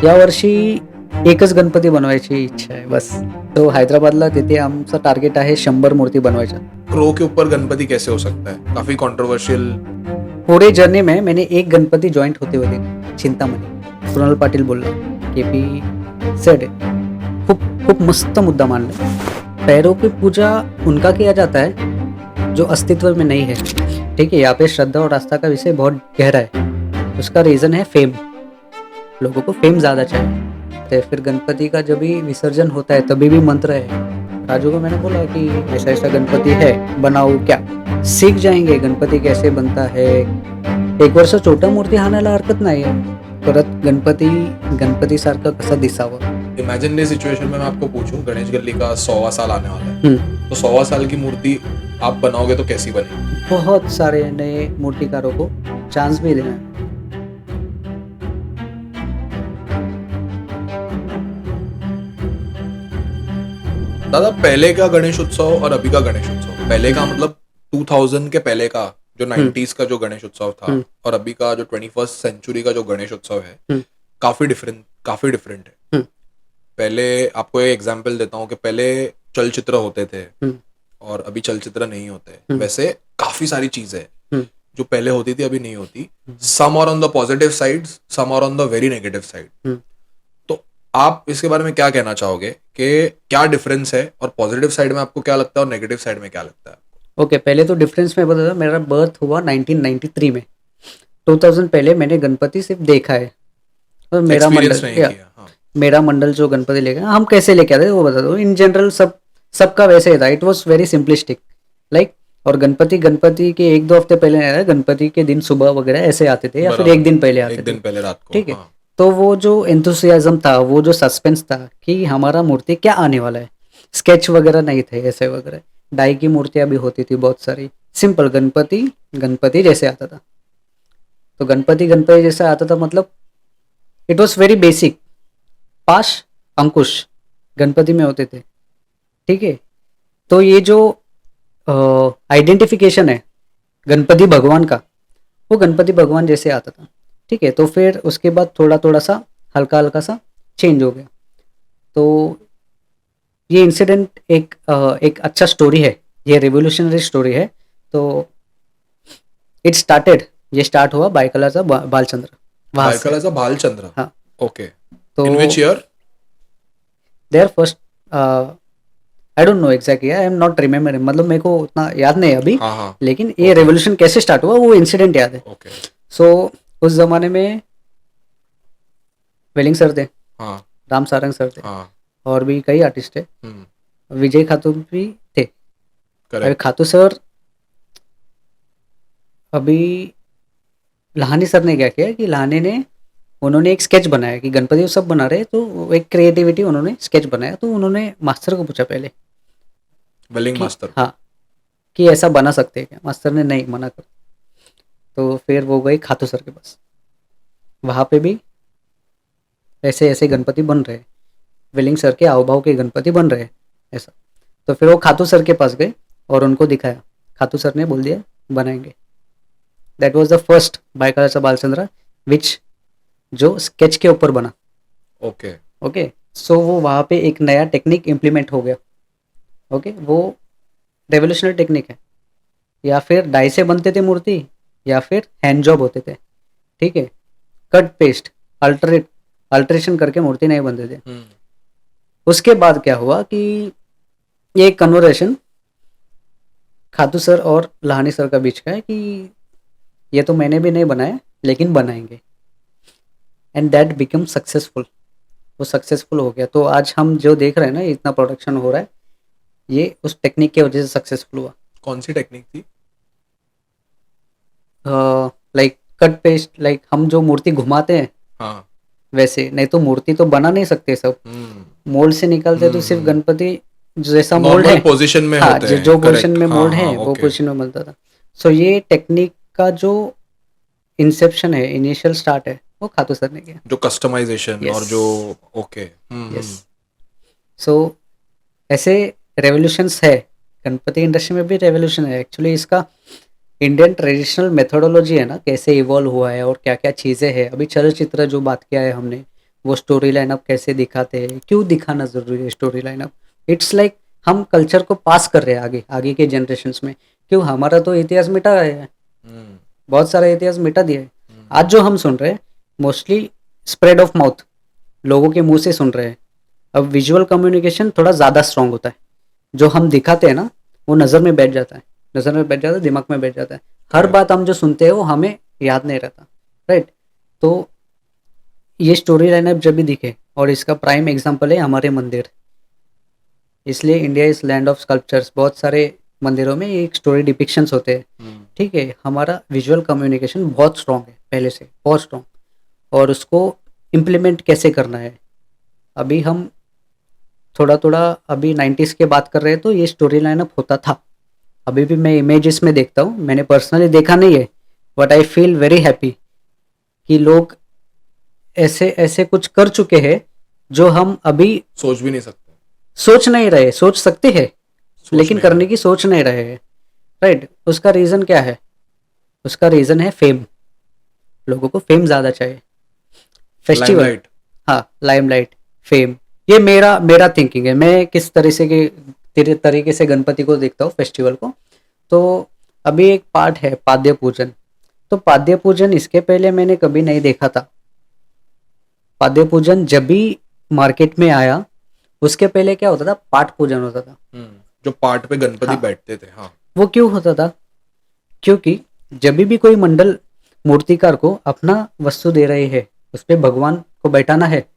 यावर्षी एकच गणपती बनवायची इच्छा आहे बस. तो हैदराबादला तिथे आमचं टार्गेट आहे 100 मूर्ती बनवायच्या. क्रो के ऊपर गणपति कैसे हो सकता है? काफी कंट्रोवर्शियल. पूरे जर्नी में मैंने एक गणपति जॉइंट होते हुए देखा चिंतामणी. कुणाल पाटील बोलला KP सेड खूप खूप मस्त मुद्दा मांडला. पैरों की पूजा उनका किया जाता है जो अस्तित्व में नहीं है. ठीक है, यहाँ पे श्रद्धा और आस्था का विषय बहुत गहरा है. उसका रीज़न है फेम. लोगों को फेम ज़्यादा चाहिए. तो फिर गणपति का जब भी विसर्जन होता है तभी भी मंत्र है. राजू को मैंने बोला कि ऐसा ऐसा गणपति है, बनाओ क्या. सीख जाएंगे गणपति कैसे बनता है. एक वर्ष छोटा मूर्ती आणायला हरकत नाही आहे. परत गणपति सारखं कसं दिसावं. इमेजिन सिचुएशन में मैं आपको पूछूं, गणेश गल्ली का 100वां साल आने वाला है, तो 100वां साल की मूर्ति आप बनाओगे तो कैसी बनेगी? बहुत सारे नए मूर्तिकारों को चांस भी देना है. दादा, पहले का गणेश उत्सव और अभी का गणेश उत्सव, पहले का मतलब 2000 के पहले का जो 90s का जो गणेश उत्सव था और अभी का जो 21st सेंचुरी का जो गणेश उत्सव है, काफी डिफरेंट है. पहले आपको एक एग्जांपल देता हूँ कि पहले चलचित्र होते थे और अभी चलचित्र नहीं होते. वैसे काफी सारी चीजें जो पहले होती थी अभी नहीं होती. Some are on the positive side, some are on the very negative side. तो आप इसके बारे में क्या कहना चाहोगे कि क्या डिफरेंस है और पॉजिटिव साइड में आपको क्या लगता है और नेगेटिव साइड में क्या लगता है? ओके, पहले तो डिफरेंस में बता. मेरा बर्थ हुआ 1993 में. 2000 पहले मैंने गणपति सिर्फ देखा है और मेरा मंडल जो गणपति लेके हम कैसे लेके आते वो बता दो. इन जनरल सबका वैसे ही था. It was very simplistic like. और गणपति के 1-2 हफ्ते पहले नहीं आया. गणपति के दिन सुबह वगैरह ऐसे आते थे या फिर एक दिन पहले आते थे. एक दिन पहले रात को. ठीक है. तो वो जो एंथुसियाज्म था, वो जो सस्पेंस था कि हमारा मूर्ति क्या आने वाला है. स्केच वगैरह नहीं थे ऐसे वगैरह. डाई की मूर्तियां भी होती थी बहुत सारी. सिंपल गणपति जैसे आता था. तो गणपति जैसा आता था मतलब इट वॉज वेरी बेसिक. पाश अंकुश गणपति में होते थे. ठीक है. तो ये जो आइडेंटिफिकेशन है गणपति भगवान का, वो गणपति भगवान जैसे आता था. ठीक है. तो फिर उसके बाद थोड़ा सा हल्का सा चेंज हो गया. तो ये इंसिडेंट एक अच्छा स्टोरी है. ये रेवोल्यूशनरी स्टोरी है. तो ये स्टार्ट हुआ बायकलाचा बालचंद्र. बायकलाचा बालचंद्र. हाँ. ओके. तो in which year? There first I don't know exactly. I am not remembering. मतलब मेरे को उतना याद नहीं अभी. हाँ. लेकिन ये रेवोल्यूशन कैसे स्टार्ट हुआ वो इंसिडेंट याद है. ओके. सो उस जमाने में वेलिंग सर थे. हाँ. राम सारंग सर थे. हाँ. और भी कई आर्टिस्ट थे. विजय खातू भी थे. करेक्ट. खातू सर अभी लहानी सर ने क्या किया कि उन्होंने एक स्केच बनाया कि गणपति सब बना रहे. तो एक क्रिएटिविटी उन्होंने स्केच बनाया. तो उन्होंने मास्टर को पूछा पहले, वेलिंग मास्टर. हाँ, कि ऐसा बना सकते हैं क्या. मास्टर ने नहीं, मना कर. तो फिर वो गए खातू सर के पास. वहाँ पे भी ऐसे ऐसे गणपति बन रहे. वेलिंग सर के आवभाव के गणपति बन रहे ऐसा. तो फिर वो खातू सर के पास गए और उनको दिखाया. खातू सर ने बोल दिया बनाएंगे. दैट वाज द फर्स्ट बायकलाचा बालचंद्र विच जो स्केच के ऊपर बना. ओके. सो वो वहाँ पे एक नया टेक्निक इम्प्लीमेंट हो गया. ओके. वो रेवोल्यूशनरी टेक्निक है. या फिर डाई से बनते थे मूर्ति या फिर हैंड जॉब होते थे. ठीक है. कट पेस्ट अल्ट्रेशन करके मूर्ति नहीं बनते थे. उसके बाद क्या हुआ कि ये कन्वर्सेशन खातू सर और लहानी सर का बीच का है कि ये तो मैंने भी नहीं बनाया लेकिन बनाएंगे. And that become successful. वो सक्सेसफुल हो गया. तो आज हम जो देख रहे हैं ना, इतना प्रोडक्शन हो रहा है, ये उस टेक्निक की वजह से सक्सेसफुल हुआ. कौन सी टेक्निक थी? Like cut paste. लाइक हम जो मूर्ति घुमाते हैं, हाँ. वैसे. नहीं तो मूर्ति तो बना नहीं सकते सब. मोल्ड से निकलते तो सिर्फ गणपति जैसा मोल्ड है पोजीशन में हाँ, होते हैं. जो पोजीशन में मोल्ड है वो पोजीशन में बनता था. सो ये टेक्निक का जो इंसेप्शन है, इनिशियल स्टार्ट है, वो खाटू सर ने किया। जो कस्टमाइजेशन और यस, जो ओके यस। सो ऐसे रेवोल्यूशंस है, गणपति इंडस्ट्री में भी रेवोल्यूशन है एक्चुअली। इसका इंडियन ट्रेडिशनल मेथोडोलॉजी है ना, कैसे इवॉल्व हुआ है और क्या क्या चीज़ें हैं। अभी चलचित्र जो बात किया है हमने, वो स्टोरी लाइनअप कैसे दिखाते हैं, क्यों दिखाना ज़रूरी है स्टोरी लाइनअप। इट्स लाइक हम कल्चर को पास कर रहे हैं आगे आगे के जनरेशन्स में। क्यों, हमारा तो इतिहास मिटा है, बहुत सारा इतिहास मिटा दिया है। आज जो हम सुन रहे हैं मोस्टली स्प्रेड ऑफ माउथ, लोगों के मुंह से सुन रहे हैं। अब विजुअल कम्युनिकेशन थोड़ा ज़्यादा स्ट्रांग होता है। जो हम दिखाते हैं ना, वो नज़र में बैठ जाता है, नज़र में बैठ जाता है, दिमाग में बैठ जाता है। हर Correct. बात हम जो सुनते हैं वो हमें याद नहीं रहता, राइट। तो ये स्टोरी लाइनअप जब भी दिखे, और इसका प्राइम एग्जांपल है हमारे मंदिर। इसलिए India is land of sculptures. बहुत सारे मंदिरों में एक स्टोरी डिपिक्शंस होते हैं, ठीक है। हमारा विजुअल कम्युनिकेशन बहुत स्ट्रांग है, पहले से बहुत स्ट्रांग। और उसको इम्प्लीमेंट कैसे करना है, अभी हम थोड़ा थोड़ा अभी 90s के बात कर रहे हैं, तो ये स्टोरी लाइनअप होता था। अभी भी मैं इमेजेस में देखता हूँ, मैंने पर्सनली देखा नहीं है, but I feel very happy कि लोग ऐसे ऐसे कुछ कर चुके हैं जो हम अभी सोच भी नहीं सकते, सोच नहीं रहे। सोच सकते हैं सोच लेकिन नहीं करने रहे। की सोच नहीं रहे हैं, राइट। उसका रीज़न क्या है? उसका रीज़न है फेम। लोगों को फेम ज़्यादा चाहिए, फेस्टिवल। लाइमलाइट। हाँ, लाइमलाइट, फेम। ये मेरा मेरा थिंकिंग है। मैं किस तरह से के तेरे तरीके से गणपति को देखता हूँ, फेस्टिवल को। तो अभी एक पार्ट है पाद्य पूजन। तो पाद्य पूजन इसके पहले मैंने कभी नहीं देखा था। पाद्य पूजन जब भी मार्केट में आया, उसके पहले क्या होता था, पाठ पूजन होता था। जो पार्ट पे गणपति हाँ, बैठते थे, हाँ। वो क्यों होता था? क्योंकि जब भी कोई मंडल मूर्तिकार को अपना वस्तु दे रहे हैं, उस पे भगवान को बैठाना है,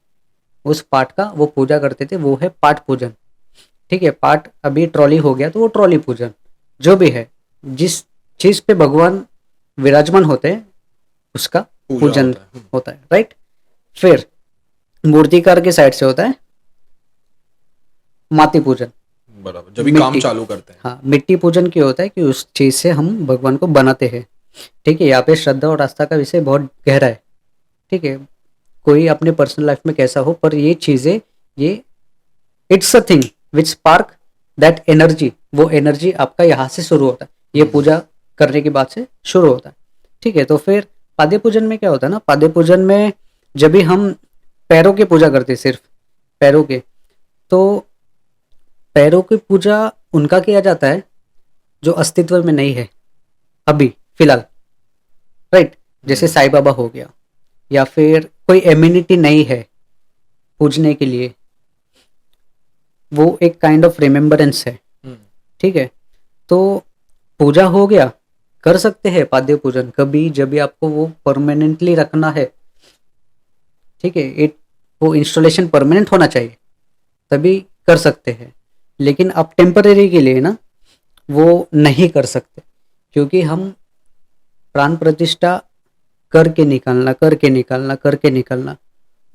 उस पाठ का वो पूजा करते थे, वो है पाठ पूजन, ठीक है। पाठ अभी ट्रॉली हो गया तो वो ट्रॉली पूजन। जो भी है, जिस चीज पे भगवान विराजमान होते हैं उसका पूजा पूजन होता है। होता है, राइट। फिर मूर्तिकार के साइड से होता है माती पूजन, बराबर, जब भी काम मिट्टी। चालू करते हैं। हाँ, मिट्टी पूजन क्या होता है कि उस चीज से हम भगवान को बनाते हैं, ठीक है। यहाँ पे श्रद्धा और आस्था का विषय बहुत गहरा है, ठीक है। कोई अपने पर्सनल लाइफ में कैसा हो, पर ये चीजें, ये it's a thing which spark that energy. वो एनर्जी आपका यहाँ से शुरू होता है, ये पूजा करने के बाद से शुरू होता है, ठीक है। तो फिर पाद्य पूजन में क्या होता है ना, पाद्य पूजन में जब भी हम पैरों की पूजा करते हैं, सिर्फ पैरों के, तो पैरों की पूजा उनका किया जाता है जो अस्तित्व में नहीं है अभी फिलहाल, राइट। जैसे साईं बाबा हो गया, या फिर कोई एम्यूनिटी नहीं है पूजने के लिए, वो एक काइंड ऑफ रिमेम्बरेंस है, ठीक है। तो पूजा हो गया, कर सकते हैं पाद्य पूजन कभी जब भी आपको वो परमानेंटली रखना है, ठीक है। इट वो इंस्टॉलेशन परमानेंट होना चाहिए, तभी कर सकते हैं। लेकिन आप टेम्परेरी के लिए ना वो नहीं कर सकते, क्योंकि हम प्राण प्रतिष्ठा करके निकालना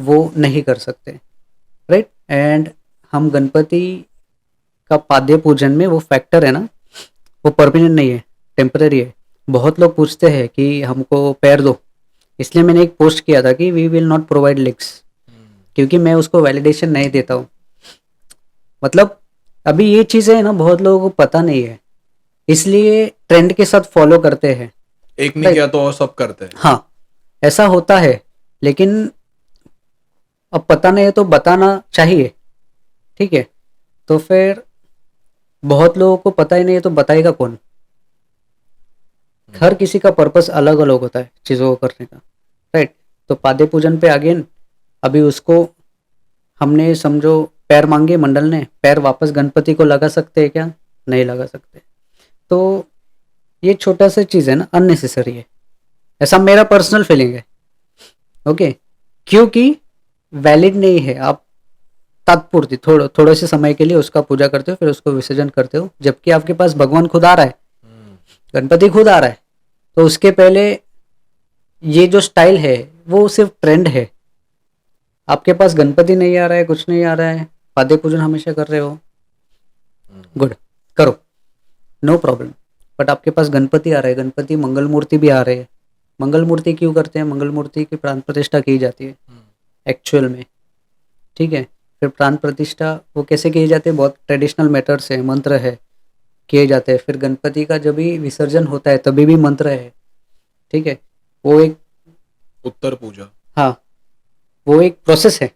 वो नहीं कर सकते, राइट। एंड हम गणपति का पाद्य पूजन में वो फैक्टर है ना, वो परमानेंट नहीं है, टेम्परेरी है। बहुत लोग पूछते हैं कि हमको पैर दो, इसलिए मैंने एक पोस्ट किया था कि we will not provide legs, क्योंकि मैं उसको वैलिडेशन नहीं देता हूँ। मतलब अभी ये चीज़ें है ना, बहुत लोगों को पता नहीं है, इसलिए ट्रेंड के साथ फॉलो करते हैं। एक नहीं किया तो और सब करते हैं। हाँ, ऐसा होता है, लेकिन अब पता नहीं है तो बताना चाहिए, ठीक है। तो फिर बहुत लोगों को पता ही नहीं है तो बताएगा कौन? हर किसी का पर्पस अलग अलग होता है चीज़ों को करने का, राइट। तो पाद्य पूजन पे अगेन, अभी उसको हमने समझो पैर मांगे मंडल ने, पैर वापस गणपति को लगा सकते हैं क्या? नहीं लगा सकते। तो ये छोटा सा चीज़ है ना, अननेसेसरी है, ऐसा मेरा पर्सनल फीलिंग है, ओके। क्योंकि वैलिड नहीं है। आप तात्पुरती थोड़े से समय के लिए उसका पूजा करते हो, फिर उसको विसर्जन करते हो, जबकि आपके पास भगवान खुद आ रहा है, गणपति खुद आ रहा है। तो उसके पहले ये जो स्टाइल है वो सिर्फ ट्रेंड है। आपके पास गणपति नहीं आ रहा है, कुछ नहीं आ रहा है, पाद्य पूजन हमेशा कर रहे हो, गुड, करो, नो प्रॉब्लम। बट आपके पास गणपति आ रहे हैं, गणपति मंगल मूर्ति भी आ रहे हैं। मंगल मूर्ति क्यों करते हैं? मंगल मूर्ति की प्राण प्रतिष्ठा की जाती है एक्चुअल में, ठीक है। फिर प्राण प्रतिष्ठा वो कैसे की जाती है? बहुत ट्रेडिशनल मेथड्स है, मंत्र है, किए जाते हैं। फिर गणपति का जब भी विसर्जन होता है तभी भी मंत्र है, ठीक है। वो एक, उत्तर पूजा। हाँ, वो एक प्रोसेस है।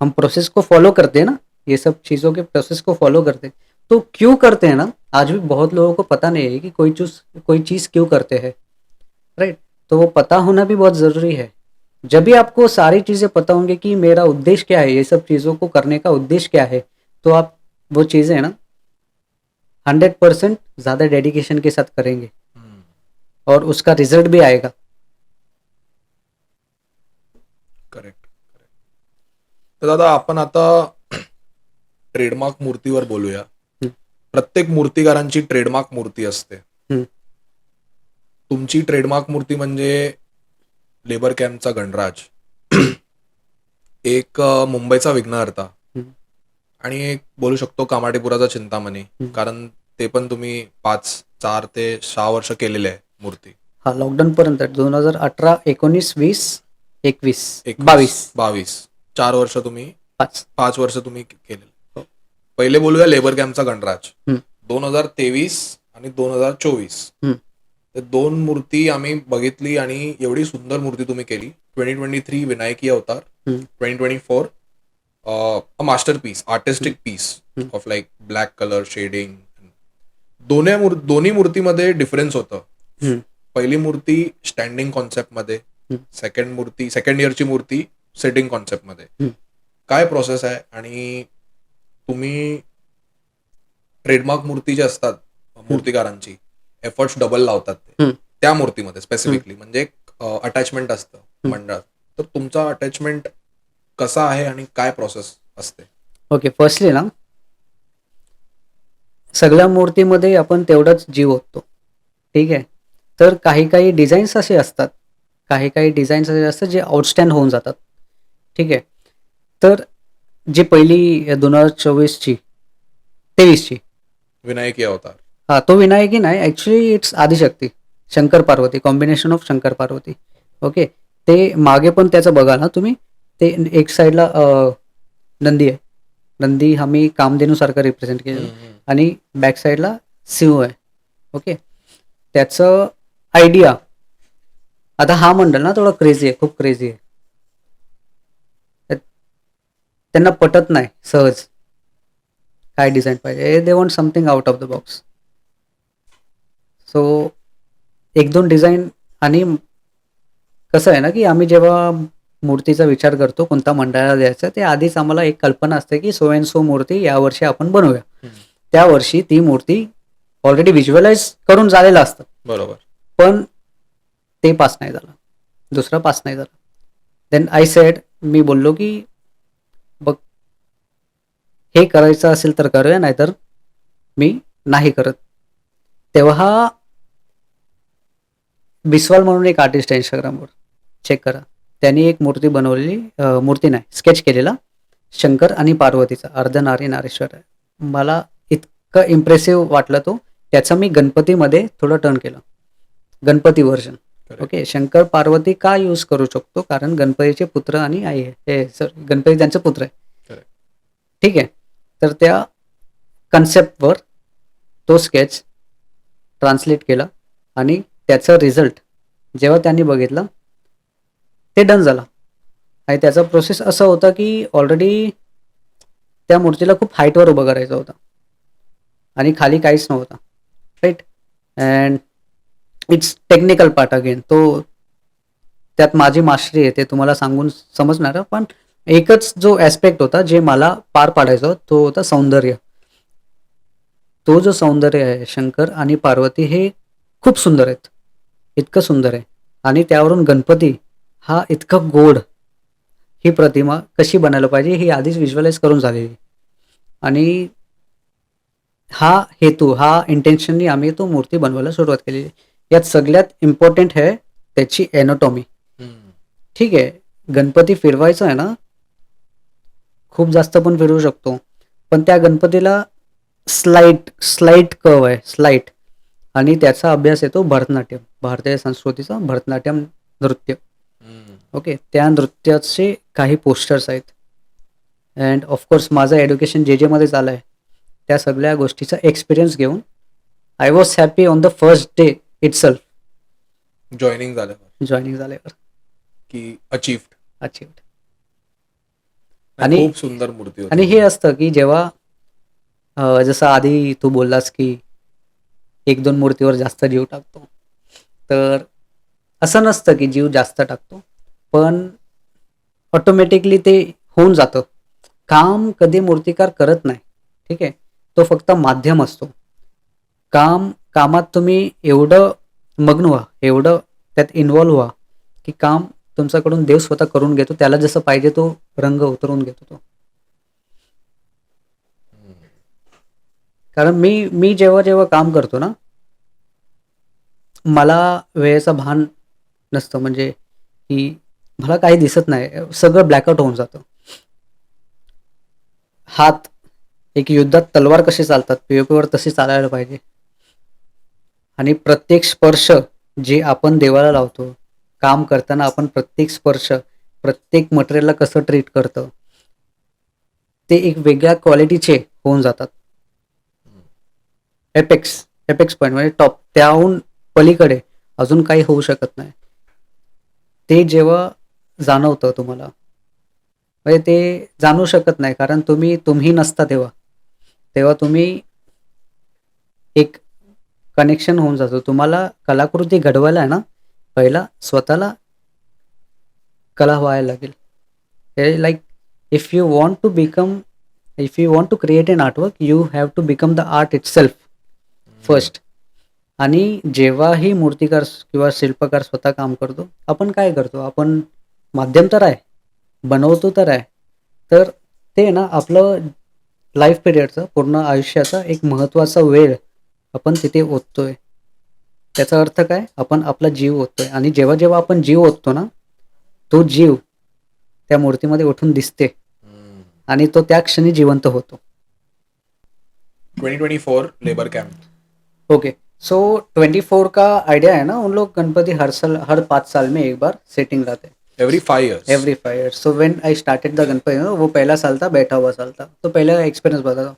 हम प्रोसेस को फॉलो करते हैं ना, ये सब चीज़ों के प्रोसेस को फॉलो करते हैं। तो क्यों करते हैं ना, आज भी बहुत लोगों को पता नहीं है कि कोई चीज़ क्यों करते हैं, राइट। तो वो पता होना भी बहुत ज़रूरी है। जब भी आपको सारी चीज़ें पता होंगी कि मेरा उद्देश्य क्या है, ये सब चीज़ों को करने का उद्देश्य क्या है, तो आप वो चीज़ें ना 100% ज़्यादा डेडिकेशन के साथ करेंगे और उसका रिजल्ट भी आएगा। Correct correct. तर दादा आपण आता ट्रेडमार्क मूर्तीवर बोलूया. हम्म. प्रत्येक मूर्तिकारांची ट्रेडमार्क मूर्ती असते. हम्म. तुमची ट्रेडमार्क मूर्ती म्हणजे लेबर कॅम्पचा गणराज, एक मुंबईचा विघ्नहर्ता हम्म. आणि एक बोलू शकतो कामाठीपुराचा चिंतामणी, हम्म. कारण ते पण तुम्ही 4 ते 6 वर्ष केलेले आहे मूर्ती. हा, लॉकडाऊन पर्यंत 2018, 19, 20, 21, 21, 22, 22 4 वर्ष तुम्ही 5. 5 वर्ष तुम्ही केलेले. हो. पहिले बोलूया लेबर कॅम्पचा गणराज. हम्म. 2023 आणि 2024 हम्म. ते 2 मूर्ती आम्ही बघितली आणि एवढी सुंदर मूर्ती तुम्ही केली. 2023 विनायकी अवतार, hmm. 2024 a master piece, artistic piece hmm. Of like black colour shading. दोन्ही मूर्तीमध्ये डिफरन्स होतं. हम्म. पहिली मूर्ती स्टँडिंग कॉन्सेप्टमध्ये, सेकंड इयरची मूर्ती सेटिंग कॉन्सेप्टमध्ये. हम्म. काय प्रोसेस आहे आणि तुम्ही ट्रेडमार्क मूर्ती जे असतात मूर्तिकारांची एफर्ट्स डबल लावतात ते हम्म. त्या मूर्तीमध्ये स्पेसिफिकली, म्हणजे एक अटॅचमेंट असतं मंडळात. तर तुमचा अटॅचमेंट कसा आहे आणि काय प्रोसेस असते? ओके, फर्स्टली ना, सगळ्या मूर्तीमध्ये आपण तेवढाच जीव ओततो, ठीक आहे. तर काही काही डिझाईन्स असे असतात, काही डिझाईन्स असे असतात जे आउटस्टँड होऊन जातात, ठीक आहे. तर जी पहिली 2024ची 23ची, विनायकी अवतार. हा, तो विनायकी नाही, actually it's Adishakti, Shankar Parvati, combination of Shankar Parvati. Okay, ते मागे पण त्याचं बघा ना तुम्ही, ते एक साईडला नंदी आहे, नंदी आम्ही कामधेनूसारखं रिप्रेझेंट केलेलं, आणि बॅक साईडला सिंह आहे. ओके, त्याचं आयडिया, आता हा मंडळ ना थोडा क्रेझी आहे, खूप क्रेझी आहे. त्यांना पटत नाही सहज काय डिझाईन पाहिजे, they want something out of the box. So 1-2 design, आणि कसं आहे ना की आम्ही जेव्हा मूर्तीचा विचार करतो कोणत्या मंडळाला द्यायचं, ते आधीच आम्हाला एक कल्पना असते की सो अँड सो मूर्ती यावर्षी आपण बनवूया. त्या वर्षी ती मूर्ती ऑलरेडी व्हिज्युअलाइज करून झालेलं असतं, बरोबर. पण ते पास नाही झालं, दुसरा पास नाही झाला. देन आय सेड, मी बोललो की बघ, हे करायचं असेल तर करूया, नाहीतर मी नाही करत. तेव्हा बिस्वाल म्हणून एक आर्टिस्ट आहे इंस्टाग्रामवर, चेक करा, त्यांनी एक मूर्ती बनवलेली, मूर्ती नाही, स्केच केलेला शंकर आणि पार्वतीचा, अर्धनारी नारेश्वर आहे. मला इतकं इम्प्रेसिव्ह वाटलं तो, त्याचा मी गणपतीमध्ये थोडं टर्न केलं, गणपती व्हर्जन. ओके, शंकर पार्वती का यूज करू शकतो? कारण गणपतीचे पुत्र आणि आई आहे, सॉरी, गणपती त्यांचे पुत्र आहे, ठीक आहे. तर त्या कन्सेप्टवर तो स्केच ट्रान्सलेट केला, आणि त्याचा रिझल्ट जेव्हा त्यांनी बघितलं ते डन झाला. आणि त्याचा प्रोसेस असा होता की ऑलरेडी त्या मूर्तीला खूप हाईटवर उभं करायचं होतं आणि खाली काहीच नव्हतं, right. And it's technical part again, तो त्यात माझी मास्टरी आहे, ते तुम्हाला सांगून समजणार. पण एकच जो ॲस्पेक्ट होता जे मला पार पाडायचा, तो होता सौंदर्य. तो जो सौंदर्य आहे, शंकर आणि पार्वती हे खूप सुंदर आहेत, इतकं सुंदर आहे. आणि त्यावरून गणपती हा इतका गोड, ही प्रतिमा कशी बनायला पाहिजे ही आधीच व्हिज्युअलाइज करून झालेली. आणि हा हेतू, हा इंटेन्शननी आम्ही तो मूर्ती बनवायला सुरुवात केलेली. यात सगळ्यात इम्पॉर्टंट आहे त्याची एनाटॉमी, ठीक आहे. गणपती फिरवायचा आहे ना, खूप जास्त पण फिरवू शकतो, पण त्या गणपतीला स्लाइट कर्व आहे, स्लाइट. आणि त्याचा अभ्यास येतो भरतनाट्यम, भारतीय संस्कृतीचं भरतनाट्यम नृत्य. हम्म. ओके, त्या नृत्याचे काही पोस्टर्स आहेत. अँड ऑफकोर्स माझं एज्युकेशन जे जेमध्ये झालं आहे त्या सगळ्या गोष्टीचा एक्सपिरियन्स घेऊन I was happy on the first day itself. Joining झाल्यावर जॉईनिंग झाल्यावर की अचीव्ड. अचिव्ड. नाही, आणि खूप सुंदर मूर्ती होती आणि ती. हे असतं की जेव्हा जसं आधी तू बोललास की 1-2 मूर्तीवर जास्त जीव टाकतो. तर असं नसतं की जीव जास्त टाकतो. पण ऑटोमॅटिकली ते होऊन जातं. काम कधी मूर्तिकार करत नाही. ठीक आहे. तो फक्त माध्यम असतो. कामात तुम्ही एवढं मग्न व्हा, एवढं त्यात इन्व्हॉल्व व्हा, की काम तुमच्याकडून देव स्वतः करून घेतो. त्याला जसं पाहिजे तो रंग उतरवून घेतो तो. कारण मी जेव्हा काम करतो ना, मला वेळेचं भान नसतं. म्हणजे की मला काही दिसत नाही. सगळं ब्लॅकआउट होऊन जातं. हात एक युद्धात तलवार कशी चालतात, पी-ओ-पीवर तशी चालायला पाहिजे. आणि प्रत्येक स्पर्श जे आपण देवाला लावतो, काम करताना आपण प्रत्येक स्पर्श, प्रत्येक मटेरियलला कसं ट्रीट करतो, ते एक वेगळ्या क्वालिटीचे होऊन जातात. एपेक्स पॉईंट म्हणजे टॉप. त्याहून पलीकडे अजून काही होऊ शकत नाही. ते जेव्हा जाणवतं तुम्हाला, म्हणजे ते जाणू शकत नाही कारण तुम्ही नसता तेव्हा तुम्ही एक कनेक्शन होऊन जातो. तुम्हाला कलाकृती घडवायला आहे ना, पहिला स्वतःला कला व्हायला लागेल. Like if you want to become if you want to create an artwork you have to become the art itself first. आणि जेव्हाही मूर्तिकार किंवा शिल्पकार स्वतः काम करतो, आपण काय करतो? आपण माध्यम तर आहे, बनवतो तर आहे. तर ते ना आपलं लाईफ पिरियडचं, पूर्ण आयुष्याचा एक महत्त्वाचा वेळ आपण तिथे ओततोय. त्याचा अर्थ काय? आपण आपला जीव ओततोय आणि जेव्हा आपण जीव ओततो ना, तो जीव त्या मूर्तीमध्ये उठून दिसते आणि तो त्या क्षणी जिवंत होतो. 2024 लेबर कैंप. ओके, सो 24 का आइडिया है ना, उन लोग गणपति हर 5 साल में एक बार सेटिंग लाते हैं. Every 5 years. Every 5 years. So when I started the Ganpati, वो पहला साल था, बैठा हुआ साल था. तो पहले एक्सपीरियंस बता दो.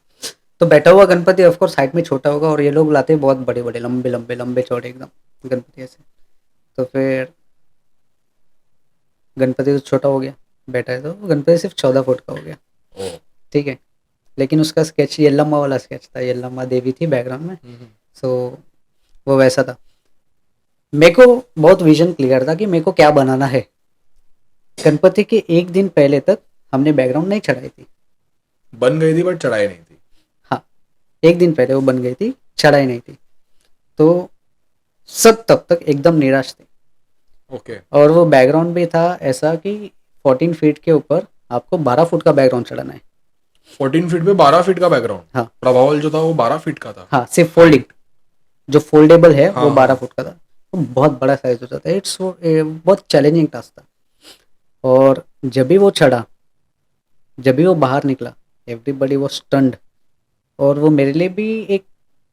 तो बैठा हुआ गणपति ऑफकोर्स हाइट में छोटा होगा और ये लोग लाते हैं बहुत बड़े बड़े लंबे चौड़े एकदम गणपति ऐसे. तो फिर गणपति तो छोटा हो गया, बैठा है तो गणपति सिर्फ 14 फुट का हो गया. ओ. ठीक है. लेकिन उसका स्केच येल्लम्मा वाला स्केच था. येल्लम्मा देवी थी बैकग्राउंड में. सो वो वैसा था. मेरे को बहुत विजन क्लियर था कि मेरे को क्या बनाना है. गणपति के एक दिन पहले तक हमने बैकग्राउंड नहीं चढ़ाई थी. बन गई थी बट चढ़ाई नहीं थी. हाँ, एक दिन पहले वो बन गई थी, चढ़ाई नहीं थी. तो सब तब तक एकदम निराश थे. ओके. और वो बैकग्राउंड भी था ऐसा कि 14 फीट के ऊपर आपको 12 फुट का बैकग्राउंड चढ़ाना है. 14 फीट पे 12 फीट का बैकग्राउंड. हाँ. प्रभावल जो था वो 12 फीट का था. हाँ, सिर्फ फोल्डिंग जो फोल्डेबल है हाँ, वो 12 हाँ. फुट का था. तो बहुत बड़ा साइज हो जाता है. बहुत चैलेंजिंग टास्क था. और जब भी वो चढ़ा, जब भी वो बाहर निकला, एवरीबडी वॉज स्टन्ड. और वो मेरे लिए भी एक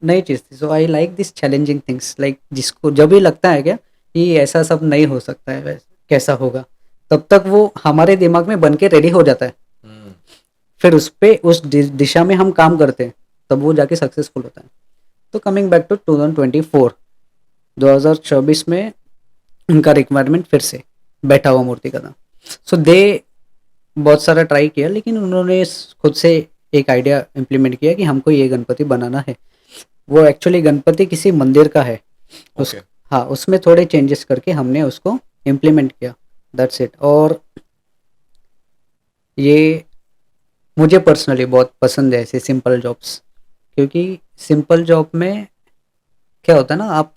नई चीज़ थी. So I like this challenging things. Like जिसको जब भी लगता है क्या कि ऐसा सब नहीं हो सकता है, कैसा होगा, तब तक वो हमारे दिमाग में बन के रेडी हो जाता है. फिर उस दिशा में हम काम करते हैं, तब वो जाके सक्सेसफुल होता है. तो कमिंग बैक टू 2024 में उनका रिक्वायरमेंट फिर से बैठा हुआ मूर्ति का था. सो दे बहुत सारा ट्राई किया, लेकिन उन्होंने खुद से एक आइडिया इम्प्लीमेंट किया कि हमको ये गणपति बनाना है. वो एक्चुअली गणपति किसी मंदिर का है. ओके. हाँ, उसमें थोड़े चेंजेस करके हमने उसको इम्प्लीमेंट किया. That's it. और ये मुझे पर्सनली बहुत पसंद है ऐसे सिंपल जॉब्स, क्योंकि सिंपल जॉब में क्या होता है ना, आप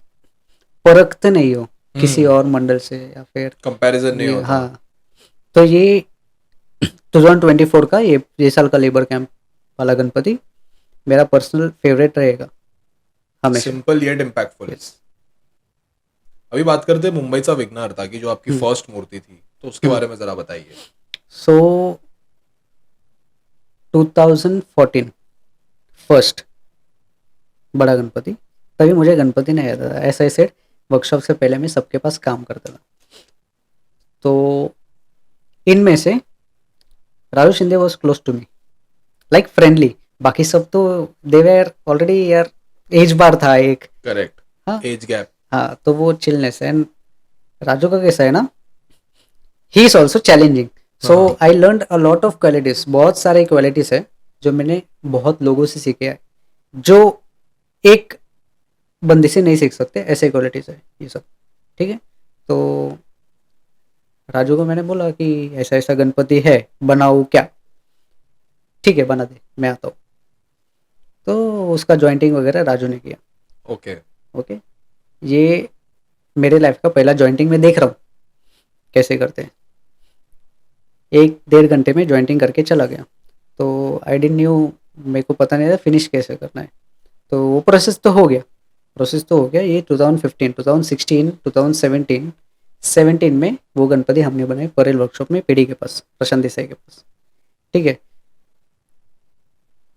परखते नहीं हो किसी और मंडल से या फिर कंपैरिजन नहीं होता. हाँ. तो ये 2024 का ये साल का लेबर कैंप वाला गणपति मेरा पर्सनल फेवरेट रहेगा हमेशा. Simple yet impactful. Yes. अभी बात करते हैं मुंबई सा विघ्नहर्ता की, जो आपकी फर्स्ट मूर्ति थी, तो उसके बारे में जरा बताइए. सो 2014 फर्स्ट बड़ा गणपति तभी मुझे गणपति नहीं आता था। ऐसा ऐसे वर्कशॉप से पहले मैं सबके पास काम करता था। तो इनमें से Raju Shinde was close to me, like friendly. बाकी सब तो दे वेर ऑलरेडी यार, एज बार था एक। करेक्ट, हाँ एज गैप। हाँ, तो वो चिलनेस है। एंड राजू का कैसा है ना, ही इज ऑल्सो चैलेंजिंग। सो हाँ, I learn a lot of qualities, बहुत सारे क्वालिटीज है जो मैंने बहुत लोगों से सीखे हैं, जो एक बंदे से नहीं सीख सकते, ऐसे क्वालिटीज है ये सब। ठीक है, तो राजू को मैंने बोला कि ऐसा ऐसा गणपति है, बनाओ क्या? ठीक है बना दे, मैं आता हूँ। तो उसका जॉइंटिंग वगैरह राजू ने किया। ओके। ओके, ये मेरे लाइफ का पहला जॉइंटिंग मैं देख रहा हूँ कैसे करते हैं। 1-1.5 घंटे में जॉइंटिंग करके चला गया। तो आई डिडंट न्यू, मेरे को पता नहीं था फिनिश कैसे करना है। तो वो प्रोसेस तो हो गया। ये 2015, 2016, 2017, 17 में वो गणपति हमने बनाए परेल वर्कशॉप में, पीडी के पास, प्रशांत देसाई के पास। ठीक है,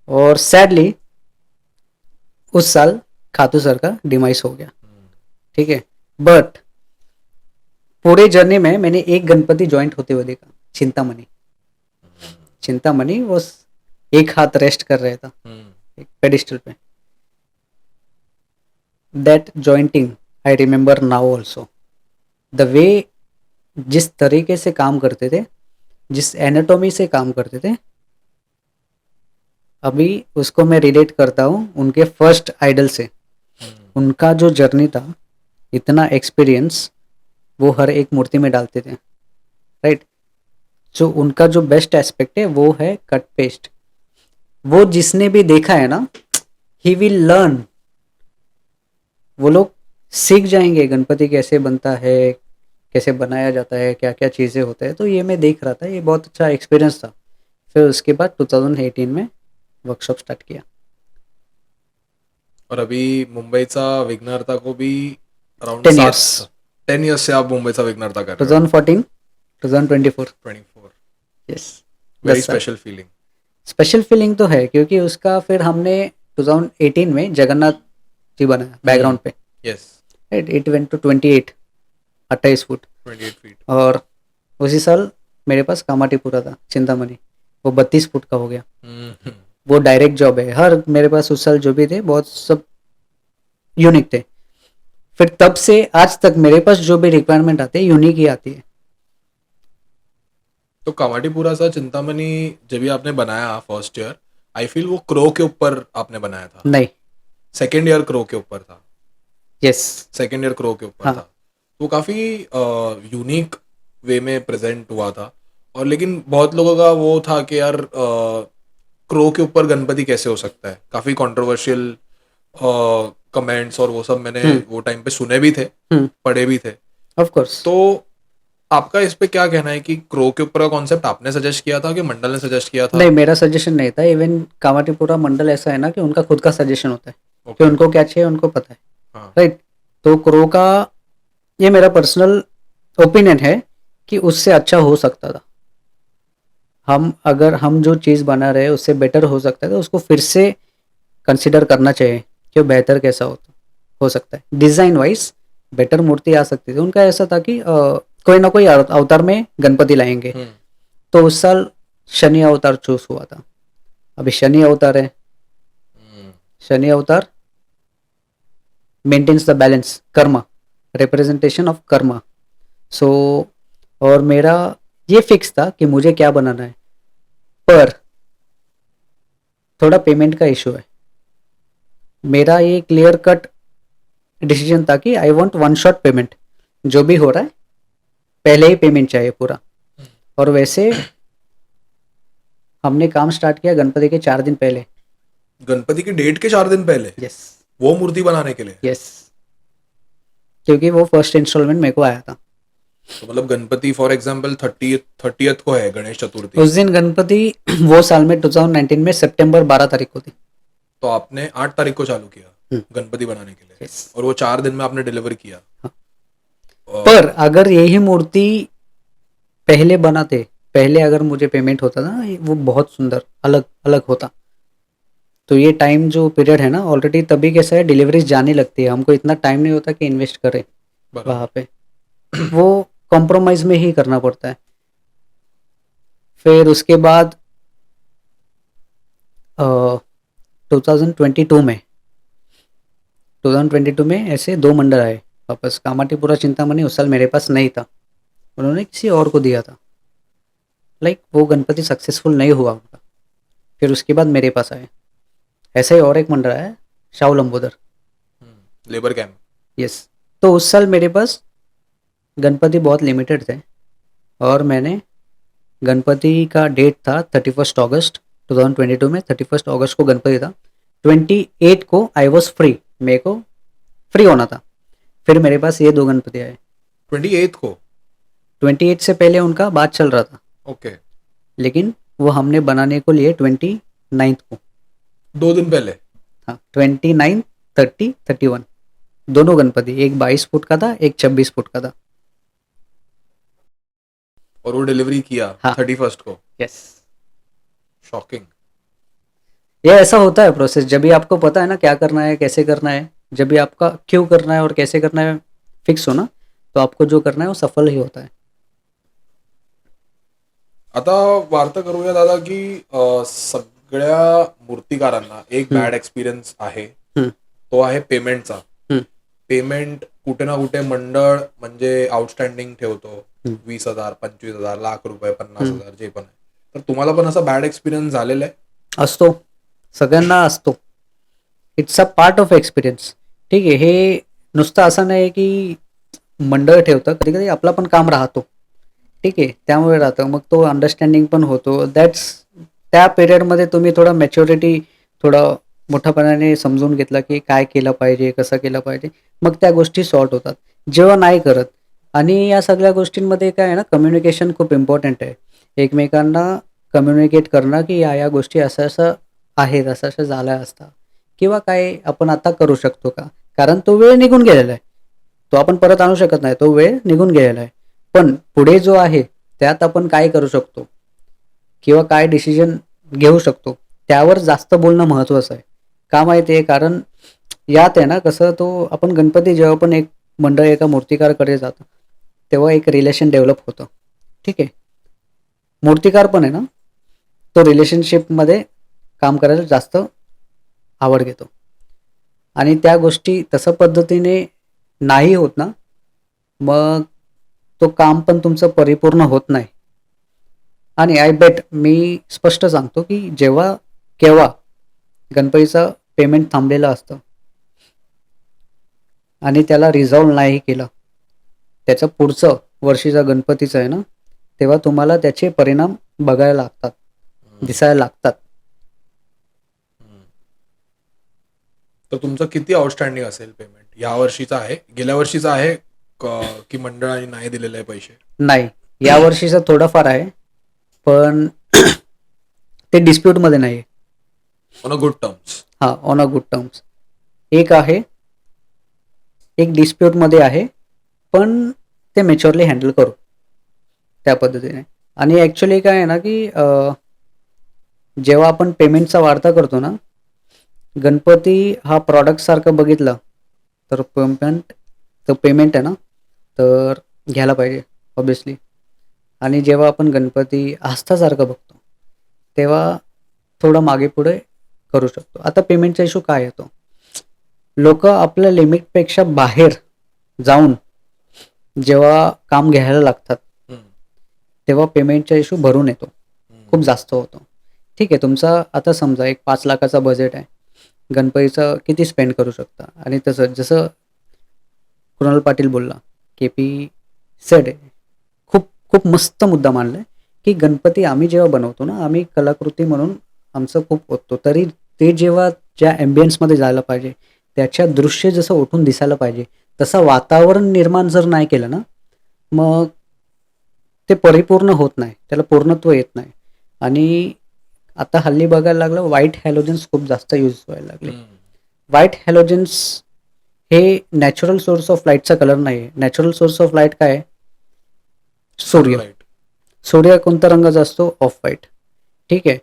और सैडली उस साल खातू सर का डिमाइस हो गया। ठीक है, बट पूरे जर्नी में मैंने एक गणपति जॉइंट होते हुए देखा, चिंतामणि। चिंतामणि वो एक हाथ रेस्ट कर रहा था एक पेडिस्टल पे। That jointing I remember now also. The way, जिस तरीके से काम करते थे, जिस एनाटॉमी से काम करते थे, अभी उसको मैं रिलेट करता हूँ उनके फर्स्ट आइडल से। उनका जो जर्नी था, इतना एक्सपीरियंस वो हर एक मूर्ति में डालते थे, राइट। जो उनका जो बेस्ट एस्पेक्ट है वो है कट पेस्ट। वो जिसने भी देखा है ना, ही विल लर्न। वो लोग सीख जाएंगे गणपति कैसे बनता है, कैसे बनाया जाता है, क्या क्या चीज़ें होते हैं। तो ये मैं देख रहा था, ये बहुत अच्छा एक्सपीरियंस था। फिर उसके बाद 2018 में वर्कशॉप स्टार्ट किया। और अभी मुंबईचा विघ्नहर्ता को भी अराउंड 10 सात years, 10 ईयर्स से आप मुंबईचा विघ्नहर्ता कर रहे हो। 2014, 2024। 24। यस, वेरी 10 साल। Special feeling. स्पेशल फीलिंग तो है, क्योंकि उसका फिर हमने 2018 में जगन्नाथ जी बनाया बैकग्राउंड पे, yes, right. It went to 28, 28 foot. 28 feet. और उसी साल मेरे पास कामाटीपुरा था, चिंतामणि, वो 32 फुट का हो गया। वो डायरेक्ट जॉब है। हर मेरे पास उस साल जो भी थे बहुत सब यूनिक थे। फिर तब से आज तक मेरे पास जो भी रिक्वायरमेंट आती है यूनिक ही आती है। तो कामाटीपुरा सा चिंतामणि जब भी आपने बनाया फर्स्ट ईयर, आई फील वो क्रो के ऊपर आपने बनाया था। नहीं, सेकेंड ईयर क्रो के ऊपर था। यस, सेकेंड ईयर क्रो के ऊपर हाँ, था। तो काफी यूनिक वे में प्रेजेंट हुआ था। और लेकिन बहुत लोगों का वो था कि यार क्रो के ऊपर गणपति कैसे हो सकता है। काफी कंट्रोवर्शियल कमेंट्स और वो सब मैंने वो टाइम पे सुने भी थे, पढ़े भी थे। Of course. तो आपका इस पे क्या कहना है कि क्रो के ऊपर का कॉन्सेप्ट आपने सजेस्ट किया था कि मंडल ने सजेस्ट किया था? नहीं, मेरा सजेशन नहीं था। इवन कामाटीपुरा मंडल ऐसा है ना कि उनका खुद का सजेशन होता है कि ओके। उनको क्या चाहिए, उनको पता है, हाँ। राइट। तो क्रो का, ये मेरा पर्सनल ओपिनियन है कि उससे अच्छा हो सकता था। अगर हम जो चीज़ बना रहे हैं उससे बेटर हो सकता है, तो उसको फिर से कंसिडर करना चाहिए कि वो बेहतर कैसा हो सकता है। डिज़ाइन वाइज बेटर मूर्ति आ सकती थी। उनका ऐसा था कि कोई ना कोई अवतार में गणपति लाएंगे। तो उस साल शनि अवतार चूज हुआ था। अभी शनि अवतार है, शनि अवतार maintains the balance, karma, representation of karma. So और मेरा ये फिक्स था कि मुझे क्या बनाना है, पर थोड़ा पेमेंट का इशू है। मेरा ये क्लियर कट डिसीजन था कि I want one shot payment. जो भी हो रहा है पहले ही पेमेंट चाहिए पूरा। और वैसे हमने काम स्टार्ट किया गणपति के 4 दिन पहले। गणपति की डेट के 4 दिन पहले यस, वो मूर्ति बनाने के लिए? यस, क्योंकि वो फर्स्ट इंस्टॉलमेंट मेरे को आया था। तो मतलब गणपति फॉर एग्जांपल 30th को है गणेश चतुर्थी। उस दिन गणपति वो साल में 2019 में सितंबर 12 तारीख को थी। तो आपने 8 तारीख को चालू किया गणपति बनाने के लिए। Yes. और वो 4 दिन में आपने डिलीवर किया। पर अगर यही मूर्ति पहले बनाते, पहले अगर मुझे पेमेंट होता ना, वो बहुत सुंदर अलग अलग होता। तो ये टाइम जो पीरियड है ना, ऑलरेडी तभी कैसा है, डिलीवरीज जाने लगती है, हमको इतना टाइम नहीं होता कि इन्वेस्ट करें बराबर. वहाँ पे, वो कॉम्प्रोमाइज़ में ही करना पड़ता है. फिर उसके बाद 2022 में 2022 में ऐसे 2 मंडल आए वापस. कामाटीपुरा चिंतामणि उस साल मेरे पास नहीं था, उन्होंने किसी और को दिया था. लाइक वो गणपति सक्सेसफुल नहीं हुआ उनका. फिर उसके बाद मेरे पास आए. ऐसा ही और एक मंडल आया, Shahu Lambodar. Labour camp. Yes. तो उस साल मेरे पास गणपति बहुत लिमिटेड थे, और मैंने गणपति का डेट था 31 अगस्त 2022 में. 31 अगस्त को गणपति था. 28 को आई वॉज फ्री, मेरे को फ्री होना था. फिर मेरे पास ये 2 गणपति आए. 28 को. 28 से पहले उनका बात चल रहा था, ओके. लेकिन वो हमने बनाने को लिए 29 को. 2 दिन पहले. हाँ, 29, 30, 31 दोनों गणपति. एक 22 फुट का था, एक 26 फुट का था. और वो डिलीवरी किया हाँ. 31 को. यस. शॉकिंग. ये ऐसा होता है प्रोसेस, जब भी आपको पता है ना क्या करना है, कैसे करना है, जब भी आपका क्यों करना है और कैसे करना है फिक्स हो ना, तो आपको जो करना है वो सफल ही होता है. आता वार्ता करूया दादा की सगळ्या मूर्तिकारांना एक बॅड एक्सपिरियन्स आहे. हम्म. तो आहे पेमेंटचा. हम्म. पेमेंट कुठे ना कुठे मंडळ म्हणजे आउटस्टँडिंग ठेवतो. हम्म. 20,000, 25,000, लाख रुपये, 50,000 जे पण आहे. तर तुम्हाला पण असा बॅड एक्सपिरियन्स झालेला आहे? असतो, सगळ्यांना असतो. It's a part of experience. ठीक आहे, हे नुसतं असं नाही की मंडळ ठेवतं, कधी कधी आपला पण काम राहतो. ठीक आहे, त्यामुळे राहतं, मग तो अंडरस्टँडिंग पण होतो. दॅट्स त्या पिरियडमध्ये तुम्ही थोडं मॅच्युरिटी, थोडं मोठ्यापणाने समजून घेतलं की काय केलं पाहिजे, कसं केलं पाहिजे, मग त्या गोष्टी सॉर्ट होतात. जेव्हा नाही करत, आणि या सगळ्या गोष्टींमध्ये काय आहे ना, कम्युनिकेशन खूप इम्पॉर्टंट आहे. एकमेकांना कम्युनिकेट करणं की या गोष्टी असं असं आहेत, असं असं झालं असतं, किंवा काय आपण आता करू शकतो का, कारण तो वेळ निघून गेलेला आहे, तो आपण परत आणू शकत नाही, तो वेळ निघून गेलेला आहे. पण पुढे जो आहे त्यात आपण काय करू शकतो किंवा काय डिसिजन घेऊ शकतो, त्यावर जास्त बोलणं महत्त्वाचं आहे. का माहिती आहे, कारण यात आहे ना कसं, तो आपण गणपती जेव्हा पण एक मंडळ एका मूर्तिकारकडे जातं, तेव्हा एक रिलेशन डेव्हलप होतं. ठीक आहे, मूर्तिकार पण आहे ना, तो रिलेशनशिपमध्ये काम करायला जास्त आवड घेतो. आणि त्या गोष्टी तसं पद्धतीने नाही होत ना, मग तो काम पण तुमचं परिपूर्ण होत नाही. आणि आय बेट, मी स्पष्ट सांगतो की जेव्हा केव्हा गणपतीचं पेमेंट थांबलेलं असतं आणि त्याला रिझॉल्व नाही केलं, त्याचं पुढचं वर्षीचा गणपतीचं आहे ना, तेव्हा तुम्हाला त्याचे परिणाम बघायला लागतात, दिसायला लागतात. तर तुमचं किती आउटस्टँडिंग असेल पेमेंट? या वर्षीचा आहे, गेल्या वर्षीचा आहे की मंडळाने नाही दिलेले आहे पैसे? नाही, या वर्षीचं थोडंफार आहे, पण ते डिस्प्यूटमध्ये नाही आहे. On a good terms. हां, ऑन अ गुड टर्म्स. एक आहे, एक डिस्प्यूटमध्ये आहे, पण ते मॅच्युअरली हँडल करू त्या पद्धतीने. आणि ॲक्च्युली काय आहे ना की जेव्हा आपण पेमेंटचा वार्ता करतो ना, गणपती हा प्रॉडक्टसारखं बघितलं तर पेमेंट आहे ना, तर घ्यायला पाहिजे ऑब्वियसली. आणि जेव्हा आपण गणपती आस्थासारखं बघतो, तेव्हा थोडं मागे पुढे करू शकतो. आता पेमेंटचा इश्यू काय येतो, लोक आपल्या लिमिटपेक्षा बाहेर जाऊन जेव्हा काम घ्यायला लागतात, तेव्हा पेमेंटचा इश्यू भरून येतो, खूप जास्त होतो. ठीक आहे, तुमचा आता समजा एक 5 लाखाचा बजेट आहे, गणपतीचं किती स्पेंड करू शकता. आणि तसं जसं कुणाल पाटील बोलला, KP सेड आहे, खूप खूप मस्त मुद्दा मांडला आहे की गणपती आम्ही जेव्हा बनवतो ना, आम्ही कलाकृती म्हणून आमचं खूप होतो, तरी ते जेव्हा ज्या ॲम्बियन्समध्ये जायला पाहिजे, त्याच्या दृश्य जसं उठून दिसायला पाहिजे, तसं वातावरण निर्माण जर नाही केलं ना, मग ते परिपूर्ण होत नाही, त्याला पूर्णत्व येत नाही. आणि आता हल्ली बघायला लागलं, व्हाईट हॅलोजन्स खूप जास्त यूज व्हायला लागले. व्हाईट हॅलोजन्स हे नॅचरल सोर्स ऑफ लाईटचा कलर नाही आहे. नॅचरल सोर्स ऑफ लाईट काय आहे? सूर्य. Sunlight. सूर्य कोणत्या रंगाचा असतो? Off white. ठीक आहे,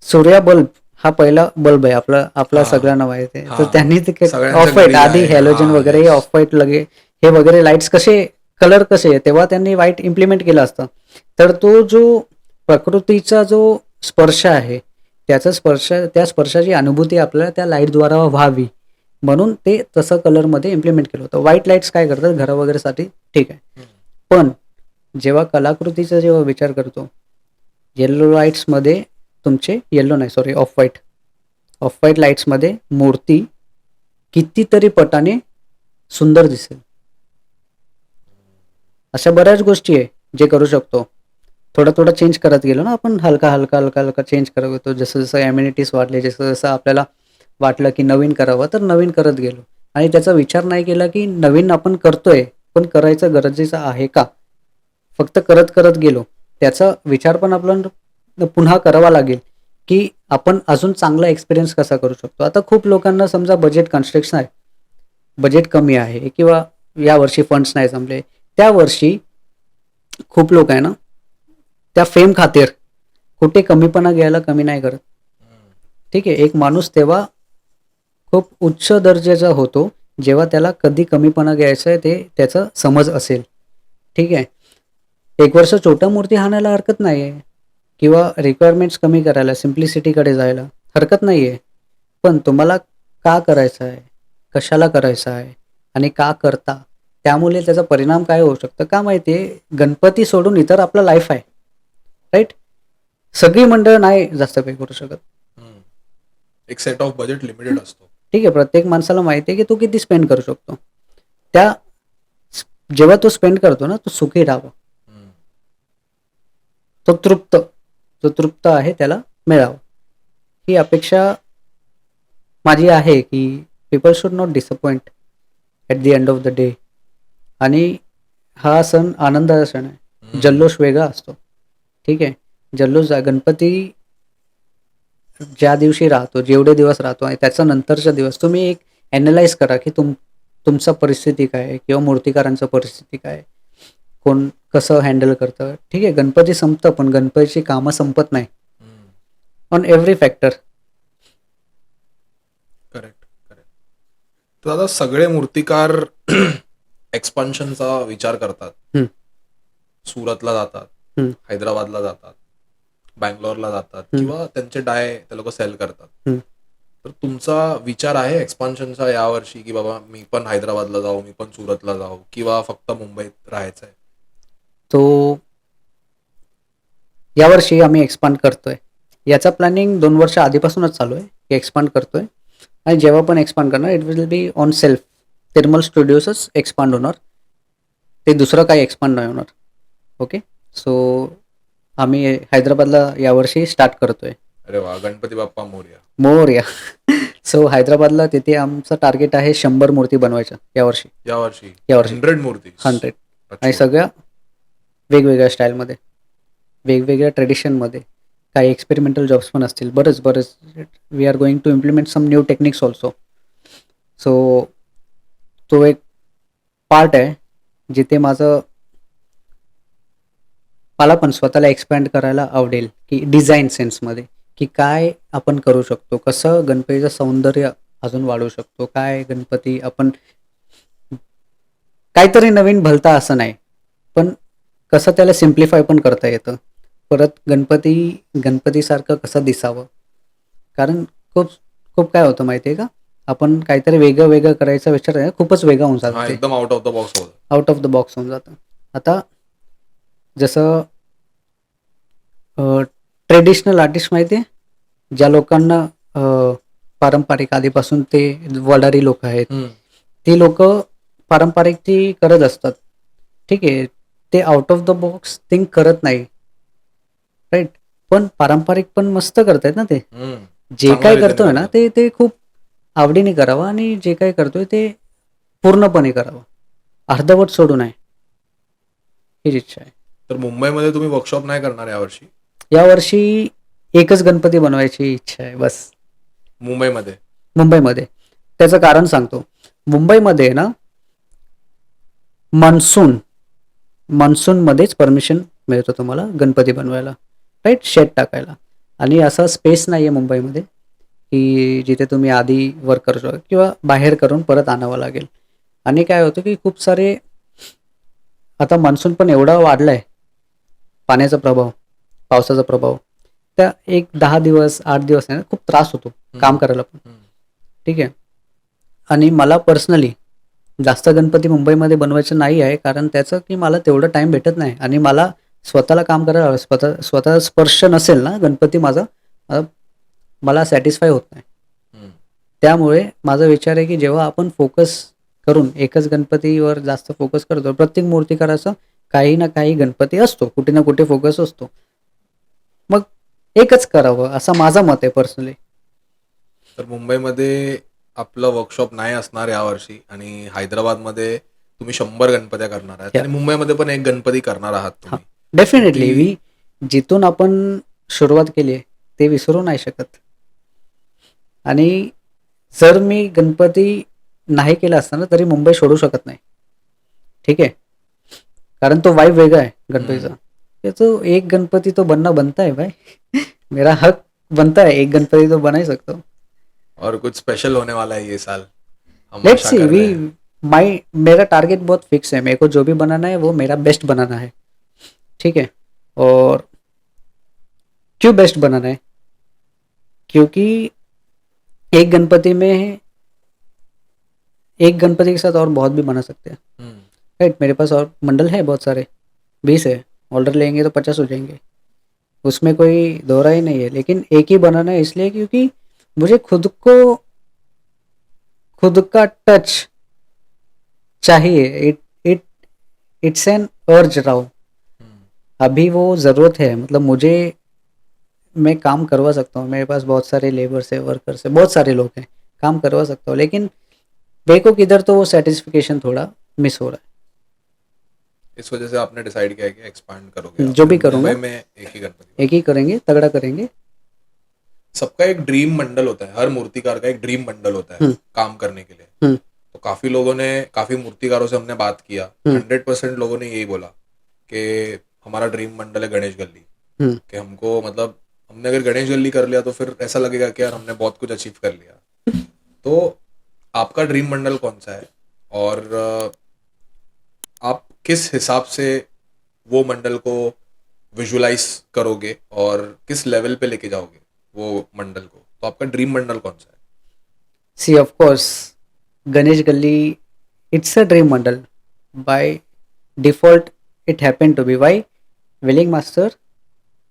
सूर्य बल्ब हा पहिला बल्ब आहे आपला आपला हा सगळ्यांना माहिती आहे. तर हा त्यांनी ते सगळ्यांच्या ऑफ व्हाईट घरी आधी आहे हॅलोजन हा वगैरे येस ऑफ व्हाईट लगे हे वगैरे लाईट्स कसे कलर कसे आहे तेव्हा त्यांनी व्हाईट इम्प्लिमेंट केलं असतं. तर तो जो प्रकृतीचा जो स्पर्श आहे त्याचा स्पर्श त्या स्पर्शाची अनुभूती आपल्याला त्या लाईटद्वारा व्हावी म्हणून ते तसं कलरमध्ये इम्प्लिमेंट केलं होतं. व्हाईट लाईट्स काय करतात घरा वगैरेसाठी ठीक आहे. पण जेव्हा कलाकृतीचा जेव्हा विचार करतो येलो लाईट्समध्ये तुमचे येलो नाही सॉरी ऑफ व्हाईट लाईट्समध्ये मूर्ती कितीतरी पटाने सुंदर दिसेल. अशा बऱ्याच गोष्टी आहे जे करू शकतो. थोडं चेंज करत गेलो ना आपण हलका चेंज करत होतो. जसं जसं ॲम्युनिटीज वाढले जसं जसं आपल्याला वाटलं की नवीन करावं तर नवीन करत गेलो आणि त्याचा विचार नाही केला की नवीन आपण करतोय पण करायचं गरजेचं आहे का. फक्त करत करत गेलो त्याचा विचार पण आपल्याला पुन्हा करावा लागेल की आपण अजून चांगला एक्सपिरियन्स कसा करू शकतो. आता खूप लोकांना समजा बजेट कन्स्ट्रिक्शन आहे, बजेट कमी आहे किंवा यावर्षी फंड्स नाही जमले, त्या वर्षी खूप लोक आहे ना त्या फेम खातीर कुठे कमीपणा घ्यायला कमी नाही करत. ठीक आहे. एक माणूस तेव्हा खूप उच्च दर्जाचा होतो जेव्हा त्याला कधी कमीपणा घ्यायचा आहे ते त्याचं समज असेल. ठीक आहे. एक वर्ष छोट्या मूर्ती हाणायला हरकत नाही आहे किंवा रिक्वायरमेंट्स कमी करायला सिम्प्लिसिटीकडे जायला हरकत नाही आहे. पण तुम्हाला का करायचं आहे, कशाला करायचं आहे आणि का करता त्यामुळे त्याचा परिणाम काय होऊ शकतं का माहिती आहे. गणपती सोडून इतर आपलं लाईफ आहे राईट. सगळी मंडळ नाही जास्त पे करू शकत. एक सेट ऑफ बजेट लिमिटेड असतो. ठीक आहे. प्रत्येक माणसाला माहिती आहे की तू किती स्पेंड करू शकतो. त्या जेव्हा तो स्पेंड करतो ना तो सुखी राहावा, तो जो तृप्त आहे त्याला मिळावं ही अपेक्षा माझी आहे की people should not disappoint at the end of the day. आणि हा सण आनंदाचा सण आहे. जल्लोष वेगळा असतो. ठीक आहे. जल्लोष गणपती ज्या दिवशी राहतो जेवढे दिवस राहतो आणि त्याच्या नंतरचा दिवस तुम्ही एक ॲनलाइज करा की तुमचा परिस्थिती काय आहे किंवा मूर्तिकारांचं परिस्थिती काय आहे, कोण कसं हँडल करतं. ठीक आहे. गणपती संपतं पण गणपतीची कामं संपत नाही on every factor. Correct correct. तर दादा सगळे मूर्तिकार एक्सपान्शनचा विचार करतात. हम्म, सुरतला जातात, हम्म, हैदराबादला जातात, बँगलोरला जातात हम्म, किंवा त्यांचे डाय ते लोक सेल करतात. हम्म. तर तुमचा विचार आहे एक्सपान्शनचा यावर्षी की बाबा मी पण हैदराबादला जाऊ, मी पण सुरतला जाऊ किंवा फक्त मुंबईत राहायचं आहे? तो यावर्षी आम्ही एक्सपांड करतोय. याचा प्लॅनिंग 2 वर्ष आधीपासूनच चालू आहे की एक्सपांड करतोय आणि जेव्हा पण एक्सपांड करणार it will be on self. Tirumal स्टुडिओसच एक्सपांड होणार. ते दुसरं काही एक्सपांड नाही होणार. ओके. सो आम्ही हैदराबादला यावर्षी स्टार्ट करतोय. अरे वा, गणपती बाप्पा मोरया. मोरया. सो हैदराबादला तिथे आमचं टार्गेट आहे 100 मूर्ती बनवायच्या यावर्षी. यावर्षी यावर्षी 100 मूर्ती. 100 आणि सगळ्या वेगवेगळ्या स्टाईलमध्ये, वेगवेगळ्या ट्रेडिशनमध्ये. काही एक्सपेरिमेंटल जॉब्स पण असतील. बरेच we are going to implement some new techniques also. So तो एक पार्ट आहे जिथे मला पण स्वतःला एक्सपॅन्ड करायला आवडेल की डिझाईन सेन्समध्ये की काय आपण करू शकतो, कसं गणपतीचं सौंदर्य अजून वाढवू शकतो, काय गणपती आपण काहीतरी नवीन भलता असं नाही पण कसं त्याला सिम्प्लिफाय पण करता येतं. परत गणपतीसारखं कसं दिसावं. कारण खूप खूप काय होतं माहिती आहे का, आपण काहीतरी वेगळं करायचा विचार आहे खूपच वेगळं होऊन हा जातं ते. एकदम आउट ऑफ द बॉक्स होतं. आउट ऑफ द बॉक्स होऊन जातं. आता जसं ट्रेडिशनल आर्टिस्ट माहिती आहे, ज्या लोकांना पारंपरिक आधीपासून ते वडारी लोक आहेत, ती लोक पारंपरिक ती करत असतात. ठीक आहे. ते out of the box think करत नाही राईट. पण पारंपरिक पण मस्त करतायत ना ते. जे चांगल्या काय रीतीने करतोय ना करतात. ते खूप आवडीने करावं आणि जे काय करतोय ते पूर्णपणे करावं, अर्धवट सोडू नये हीच इच्छा आहे. तर मुंबईमध्ये तुम्ही वर्कशॉप नाही करणार यावर्षी? यावर्षी एकच गणपती बनवायची इच्छा आहे बस मुंबईमध्ये. त्याचं कारण सांगतो. मुंबईमध्ये ना मान्सूनमध्येच परमिशन मिळतं तुम्हाला गणपती बनवायला राईट, शेड टाकायला. आणि असा स्पेस नाही आहे मुंबईमध्ये की जिथे तुम्ही आधी वर्क करू शकता किंवा बाहेर करून परत आणावं लागेल. आणि काय होतं की खूप सारे आता मान्सून पण एवढा वाढला आहे, पाण्याचा प्रभाव, पावसाचा प्रभाव. त्या एक 10 दिवस, 8 दिवस आहे ना, खूप त्रास होतो काम करायला पण. ठीक आहे. आणि मला पर्सनली जास्त गणपती मुंबईमध्ये बनवायचं नाही आहे, कारण त्याचं की मला तेवढं टाईम भेटत नाही आणि मला स्वतःला काम करायला स्वतः स्पर्श नसेल ना गणपती माझा, अ, मला सॅटिस्फाय होत नाही. त्यामुळे माझा विचार आहे की जेव्हा आपण फोकस करून एकच गणपतीवर जास्त फोकस करतो, प्रत्येक मूर्तिकाराचा काही ना काही गणपती असतो, कुठे ना कुठे फोकस असतो. मग एकच करावं असं माझं मत आहे पर्सनली. तर मुंबईमध्ये आपलं वर्कशॉप नाही असणार यावर्षी आणि हैदराबादमध्ये तुम्ही 100 गणपत्या करणार आहात या आणि मुंबईमध्ये पण एक गणपती करणार आहात हां, तुम्ही. तर डेफिनेटली ती जिथून आपण सुरुवात केली आहे, ते विसरू नाही शकत. आणि जर मी गणपती नाही केला असता ना, तरी मुंबई सोडू शकत नाही. ठीक आहे. कारण तो वाइब वेगळा आहे गणपतीचा. ये तो एक गणपती तो बनता है भाई. मेरा हक बनता है, एक गणपति तो बना ही सकता हूँ. और कुछ स्पेशल होने वाला है ये साल, हम लेट्स आशा सी कर वी रहे हैं. माई मेरा टारगेट बहुत फिक्स है. मेरे को जो भी बनाना है वो मेरा बेस्ट बनाना है. ठीक है. और क्यों बेस्ट बनाना है? क्योंकि एक गणपति में एक गणपति के साथ और बहुत भी बना सकते हैं. राइट. मेरे पास और मंडल है बहुत सारे, 20 है. ऑर्डर लेंगे तो 50 हो जाएंगे, उसमें कोई दो राय नहीं है. लेकिन एक ही बनाना है इसलिए क्योंकि मुझे खुद का टच चाहिए. इट इट इट्स एन अर्ज राव. अभी वो ज़रूरत है. मतलब मुझे, मैं काम करवा सकता हूँ, मेरे पास बहुत सारे लेबर्स है, वर्कर्स है, बहुत सारे लोग हैं, काम करवा सकता हूँ. लेकिन मेरे को किधर तो वो सेटिस्फिकेशन थोड़ा मिस हो रहा इस वजह से आपने डिसाइड किया है कि एक्सपांड करोगे है. आप जो भी फिर करूँगा मुंबई में एक ही गणपति. एक ही करेंगे, तगड़ा करेंगे. सबका एक ड्रीम मंडल होता है, हर मूर्तिकार का एक ड्रीम मंडल होता है काम करने के लिए. हम्म, तो काफी मूर्तिकारों से हमने बात किया, 100% लोगों ने यही बोला कि हमारा ड्रीम मंडल है गणेश गल्ली. हम्म. कि हमको मतलब हमने अगर गणेश गल्ली कर लिया तो फिर ऐसा लगेगा कि यार हमने बहुत कुछ अचीव कर लिया. तो आपका ड्रीम मंडल कौन सा है और आप किस हिसाब से वो मंडल को विजुलाइज करोगे और किस लेवल पे लेके जाओगे वो मंडल को? तो आपका ड्रीम मंडल कौन सा है? सी of course Ganesh Galli, it's a dream मंडल. By default it happen to be. Why? वेलिंग मास्टर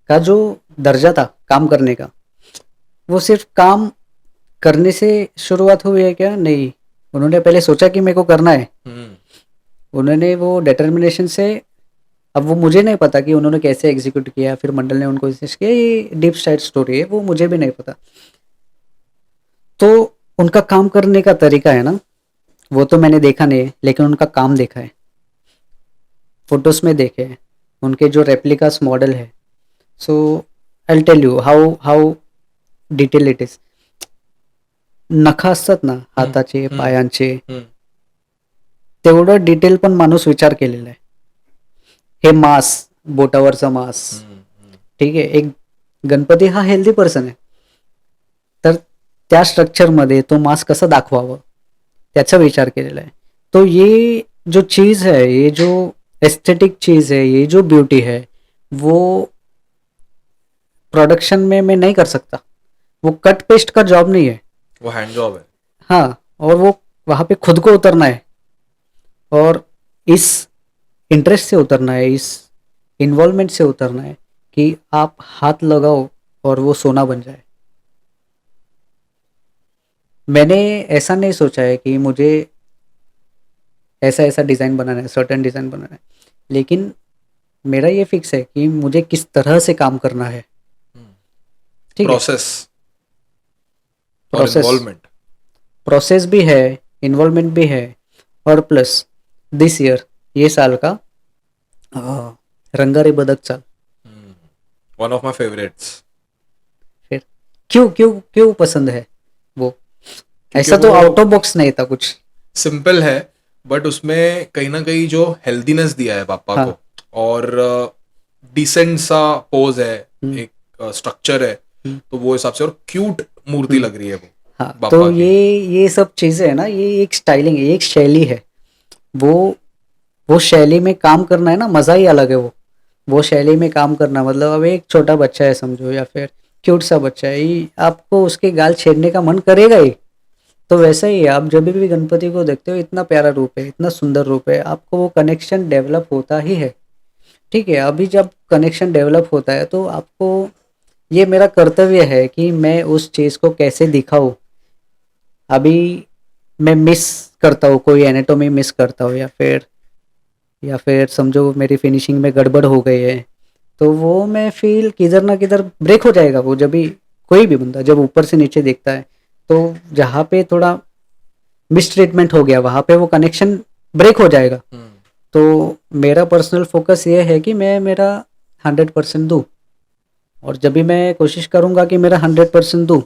का जो दर्जा था काम करने का, वो सिर्फ काम करने से शुरुआत हुई है क्या? नहीं. उन्होंने पहले सोचा कि मेरे को करना है. उन्होंने वो डिटर्मिनेशन से, अब वो मुझे नहीं पता कि उन्होंने कैसे एग्जीक्यूट किया, फिर मंडल ने उनको कोशिश किया, ये डीप साइड स्टोरी है, वो मुझे भी नहीं पता. तो उनका काम करने का तरीका है ना, वो तो मैंने देखा नहीं है, लेकिन उनका काम देखा है, फोटोज में देखे हैं, उनके जो रेप्लिकास मॉडल है. So I tell you how detail it is. नखं असतात ना हाताचे, पायांचे, तेवढं डिटेल पण माणूस विचार केलेला आहे. हे मांस, बोटावरचा मांस. ठीक आहे. एक गणपती हा हेल्दी पर्सन आहे, तर त्या स्ट्रक्चरमध्ये तो मांस कसं दाखवावं त्याचा विचार केलेला आहे. तो ये जो चीज़ है, ये जो एस्थेटिक चीज़ है, ये जो ब्यूटी है, वो प्रोडक्शन में मैं नहीं कर सकता. वो कट पेस्ट का जॉब नहीं है. वो हैंड जॉब है. हाँ, और वो वहाँ पे खुद को उतरना है और इस इंटरेस्ट से उतरना है, इस इन्वॉल्वमेंट से उतरना है कि आप हाथ लगाओ और वो सोना बन जाए. मैंने ऐसा नहीं सोचा है कि मुझे ऐसा ऐसा डिज़ाइन बनाना है, सर्टेन डिज़ाइन बनाना है, लेकिन मेरा ये फिक्स है कि मुझे किस तरह से काम करना है. ठीक है. प्रोसेस और प्रोसेस इन्वॉल्वमेंट. प्रोसेस भी है, इन्वॉल्वमेंट भी है. और प्लस दिस ईयर, ये साल का रंगारी बदक चाल. One of my favourites. फिर क्यों क्यों क्यों पसंद है वो? ऐसा तो वो आउट ऑफ बॉक्स नहीं था कुछ. सिंपल है बट उसमें कहीं ना कहीं जो हेल्दीनेस दिया है पापा हाँ. को और डिसेंट सा पोज है, एक स्ट्रक्चर है, तो वो हिसाब से और क्यूट मूर्ति लग रही है वो हाँ, बापा तो की। ये सब चीज़ें है ना, ये एक स्टाइलिंग है, एक शैली है। वो वो शैली में काम करना है ना, मज़ा ही अलग है वो शैली में काम करना मतलब अब एक छोटा बच्चा है समझो, या फिर क्यूट सा बच्चा है, ये आपको उसके गाल छेड़ने का मन करेगा ही। तो वैसा ही है, आप जब भी गणपति को देखते हो, इतना प्यारा रूप है, इतना सुंदर रूप है, आपको वो कनेक्शन डेवलप होता ही है। ठीक है, अभी जब कनेक्शन डेवलप होता है तो आपको, ये मेरा कर्तव्य है कि मैं उस चीज़ को कैसे दिखाऊँ। अभी मैं मिस करता हूँ, कोई एनाटॉमी मिस करता हूँ, या फिर समझो मेरी फिनिशिंग में गड़बड़ हो गई है, तो वो मैं फील किधर ना किधर ब्रेक हो जाएगा। वो जब भी कोई भी बंदा जब ऊपर से नीचे देखता है, तो जहाँ पे थोड़ा मिस ट्रीटमेंट हो गया, वहाँ पे वो कनेक्शन ब्रेक हो जाएगा। हम्म। तो मेरा पर्सनल फोकस ये है कि मैं मेरा 100% दूँ, और जब भी मैं कोशिश करूँगा कि मेरा 100% दूँ,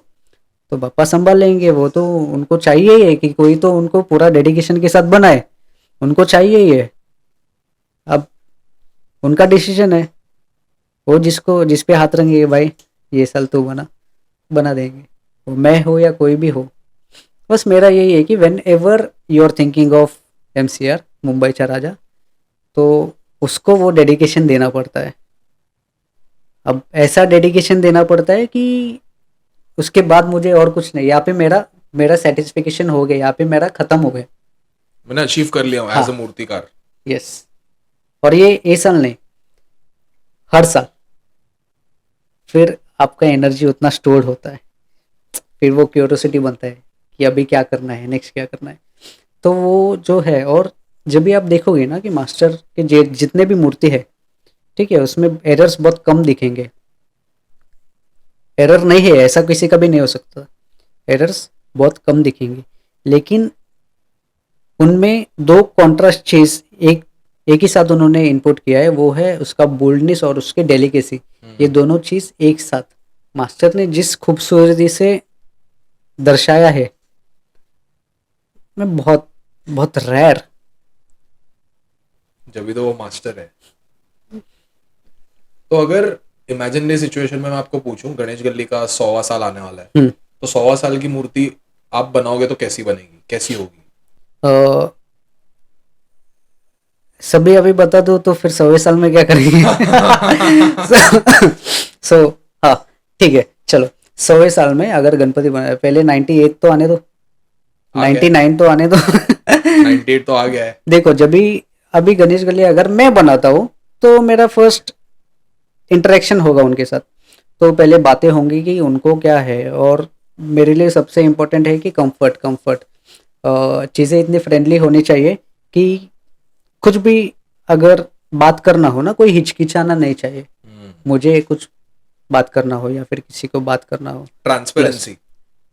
तो पापा संभाल लेंगे। वो तो उनको चाहिए ही है कि कोई तो उनको पूरा डेडिकेशन के साथ बनाए, उनको चाहिए ही है। अब उनका डिसीजन है, वो जिस पे हाथ रखेंगे भाई, ये साल तू बना देंगे, वो मैं हो या कोई भी हो। बस मेरा यही है कि whenever you are thinking of MCR, Mumbai चा राजा, तो उसको वो डेडिकेशन देना पड़ता है। अब ऐसा डेडिकेशन देना पड़ता है कि उसके बाद मुझे और कुछ नहीं, यहाँ पे मेरा मेरा सेटिस्फिकेशन हो गया, यहाँ पे मेरा खत्म हो गया। मैंने अचीव कर लिया हूँ एज अ हाँ, मूर्तिकार। यस। और ये साल नहीं, हर साल फिर आपका एनर्जी उतना स्टोर्ड होता है, फिर वो क्यूरोसिटी बनता है कि अभी क्या करना है, नेक्स्ट क्या करना है। तो वो जो है, और जब भी आप देखोगे ना कि मास्टर के जितने भी मूर्ति है, ठीक है, उसमें एरर्स बहुत कम दिखेंगे। एरर नहीं है ऐसा किसी का भी नहीं हो सकता, एरर्स बहुत कम दिखेंगे, लेकिन उनमें दो कॉन्ट्रास्ट चीज एक एक ही साथ उन्होंने इनपुट किया है, वो है उसका बोल्डनेस और उसके डेलिकेसी। ये दोनों चीज एक साथ मास्टर ने जिस खूबसूरती से दर्शाया है, मैं बहुत बहुत रेयर। जब भी तो वो मास्टर है। तो अगर इमेजिनरी सिचुएशन में मैं आपको पूछूं, गणेश गल्ली का 100वां साल आने वाला है, तो 100वां साल की मूर्ति आप बनाओगे तो कैसी बनेगी, कैसी होगी? सभी अभी बता दो तो फिर 100वें साल में क्या करेंगे? सो हाँ, ठीक है, चलो। 100वें साल में अगर गणपति बना, पहले 98 तो आने दो, आ गया 99 तो आने दो। 98 तो आ गया है। देखो, जब भी अभी गणेश गली अगर मैं बनाता हूँ, तो मेरा फर्स्ट इंटरेक्शन होगा उनके साथ। तो पहले बातें होंगी कि उनको क्या है, और मेरे लिए सबसे इम्पोर्टेंट है कि कंफर्ट कंफर्ट चीज़ें इतनी फ्रेंडली होनी चाहिए कि कुछ भी अगर बात करना हो ना, कोई हिचकिचाना नहीं चाहिए। मुझे कुछ बात करना हो या फिर किसी को बात करना हो, ट्रांसपेरेंसी।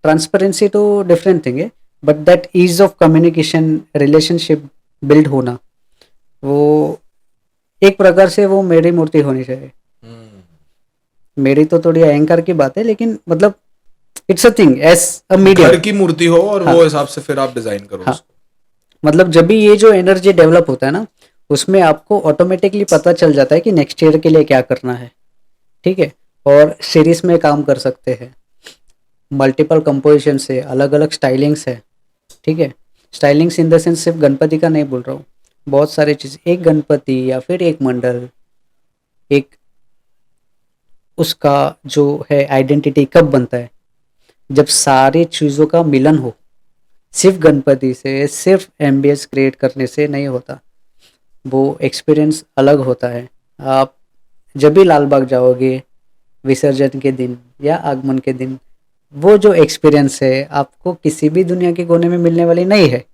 ट्रांसपेरेंसी तो डिफरेंट थिंग है, but that is of communication, relationship build होना, वो एक प्रकार से वो मेरी मूर्ति होनी चाहिए। मेरी तो थोड़ी अहंकार की बात है, लेकिन मतलब it's a thing as a medium. घर की मूर्ति हो और हाँ, वो हिसाब से फिर आप डिजाइन करो हाँ, उसको। मतलब जब भी ये जो एनर्जी डेवलप होता है ना, उसमें आपको ऑटोमेटिकली पता चल जाता है कि नेक्स्ट ईयर के लिए क्या करना है। ठीक है, और सीरीज में काम कर सकते हैं, मल्टीपल कंपोजिशन से, अलग अलग स्टाइलिंग्स है। ठीक है, स्टाइलिंग्स इन द सेंस सिर्फ गणपति का नहीं बोल रहा हूँ, बहुत सारी चीज़, एक गणपति या फिर एक मंडल, एक उसका जो है आइडेंटिटी कब बनता है, जब सारी चीज़ों का मिलन हो। सिर्फ गणपति से, सिर्फ एम्बियंस क्रिएट करने से नहीं होता, वो एक्सपीरियंस अलग होता है। आप जब भी लाल बाग जाओगे विसर्जन के दिन या आगमन के दिन, वो जो एक्सपीरियंस है आपको किसी भी दुनिया के कोने में मिलने वाली नहीं है।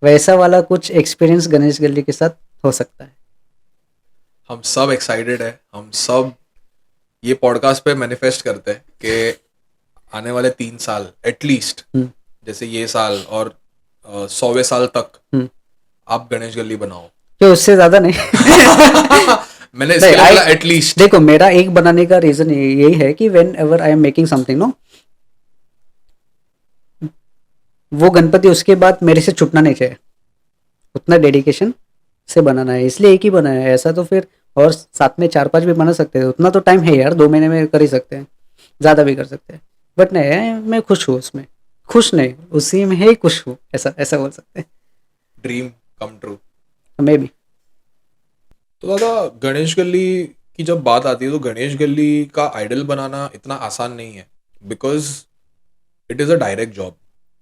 वैसा वाला कुछ एक्सपीरियंस गणेश गली के साथ हो सकता है। हम सब एक्साइटेड है, हम सब ये पॉडकास्ट पे मैनिफेस्ट करते हैं कि आने वाले 3 साल एटलीस्ट, जैसे ये साल और 100वें साल तक आप गणेश गली बनाओ। क्यों, उससे ज्यादा नहीं। मैंने इसके लिए बोला एटलीस्ट। देखो, मेरा एक बनाने का रीजन यही है कि whenever I am making something no, वो गणपति उसके बाद मेरे से छूटना नहीं चाहिए, उतना डेडिकेशन से बनाना है, इसलिए एक ही बनाया है। ऐसा तो फिर और साथ में 4-5 भी बना सकते हैं, उतना तो टाइम है यार, 2 महीने में कर ही सकते हैं, ज़्यादा भी कर सकते हैं। बट नहीं, मैं खुश हूँ उसमें, खुश नहीं, उसी में ही खुश हूँ, ऐसा ऐसा बोल सकते हैं। Dream come true. May be. तो दादा गणेश गली की जब बात आती है तो गणेश गली का आइडल बनाना इतना आसान नहीं है, because it is a direct job.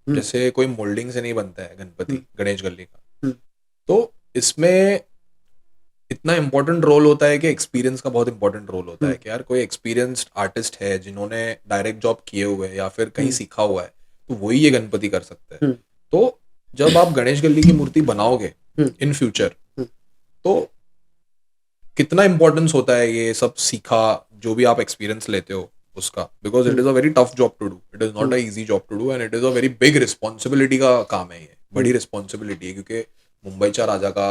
Hmm, जैसे कोई मोल्डिंग से नहीं बनता है गणपति हम्म, गणेश गली का। हम्म, तो इसमें इतना इंपॉर्टेंट रोल होता है कि एक्सपीरियंस का बहुत इंपॉर्टेंट रोल होता है हम्म, कि यार कोई एक्सपीरियंस्ड आर्टिस्ट है जिन्होंने डायरेक्ट जॉब किए हुए हैं या फिर कहीं हम्म, सीखा हुआ है, तो वही ये गणपति कर सकता है। हम्म, तो जब आप गणेश गली की मूर्ति बनाओगे हम्म, इन फ्यूचर, हम्म, तो कितना इंपॉर्टेंस होता है ये सब सीखा, जो भी आप एक्सपीरियंस लेते हो उसका, because it hmm, is a very tough job to do, it is not a hmm, easy job to do, and it is a very big responsibility का काम है, ये बड़ी हम्म, रिस्पॉन्सिबिलिटी है क्योंकि मुंबईचा राजा का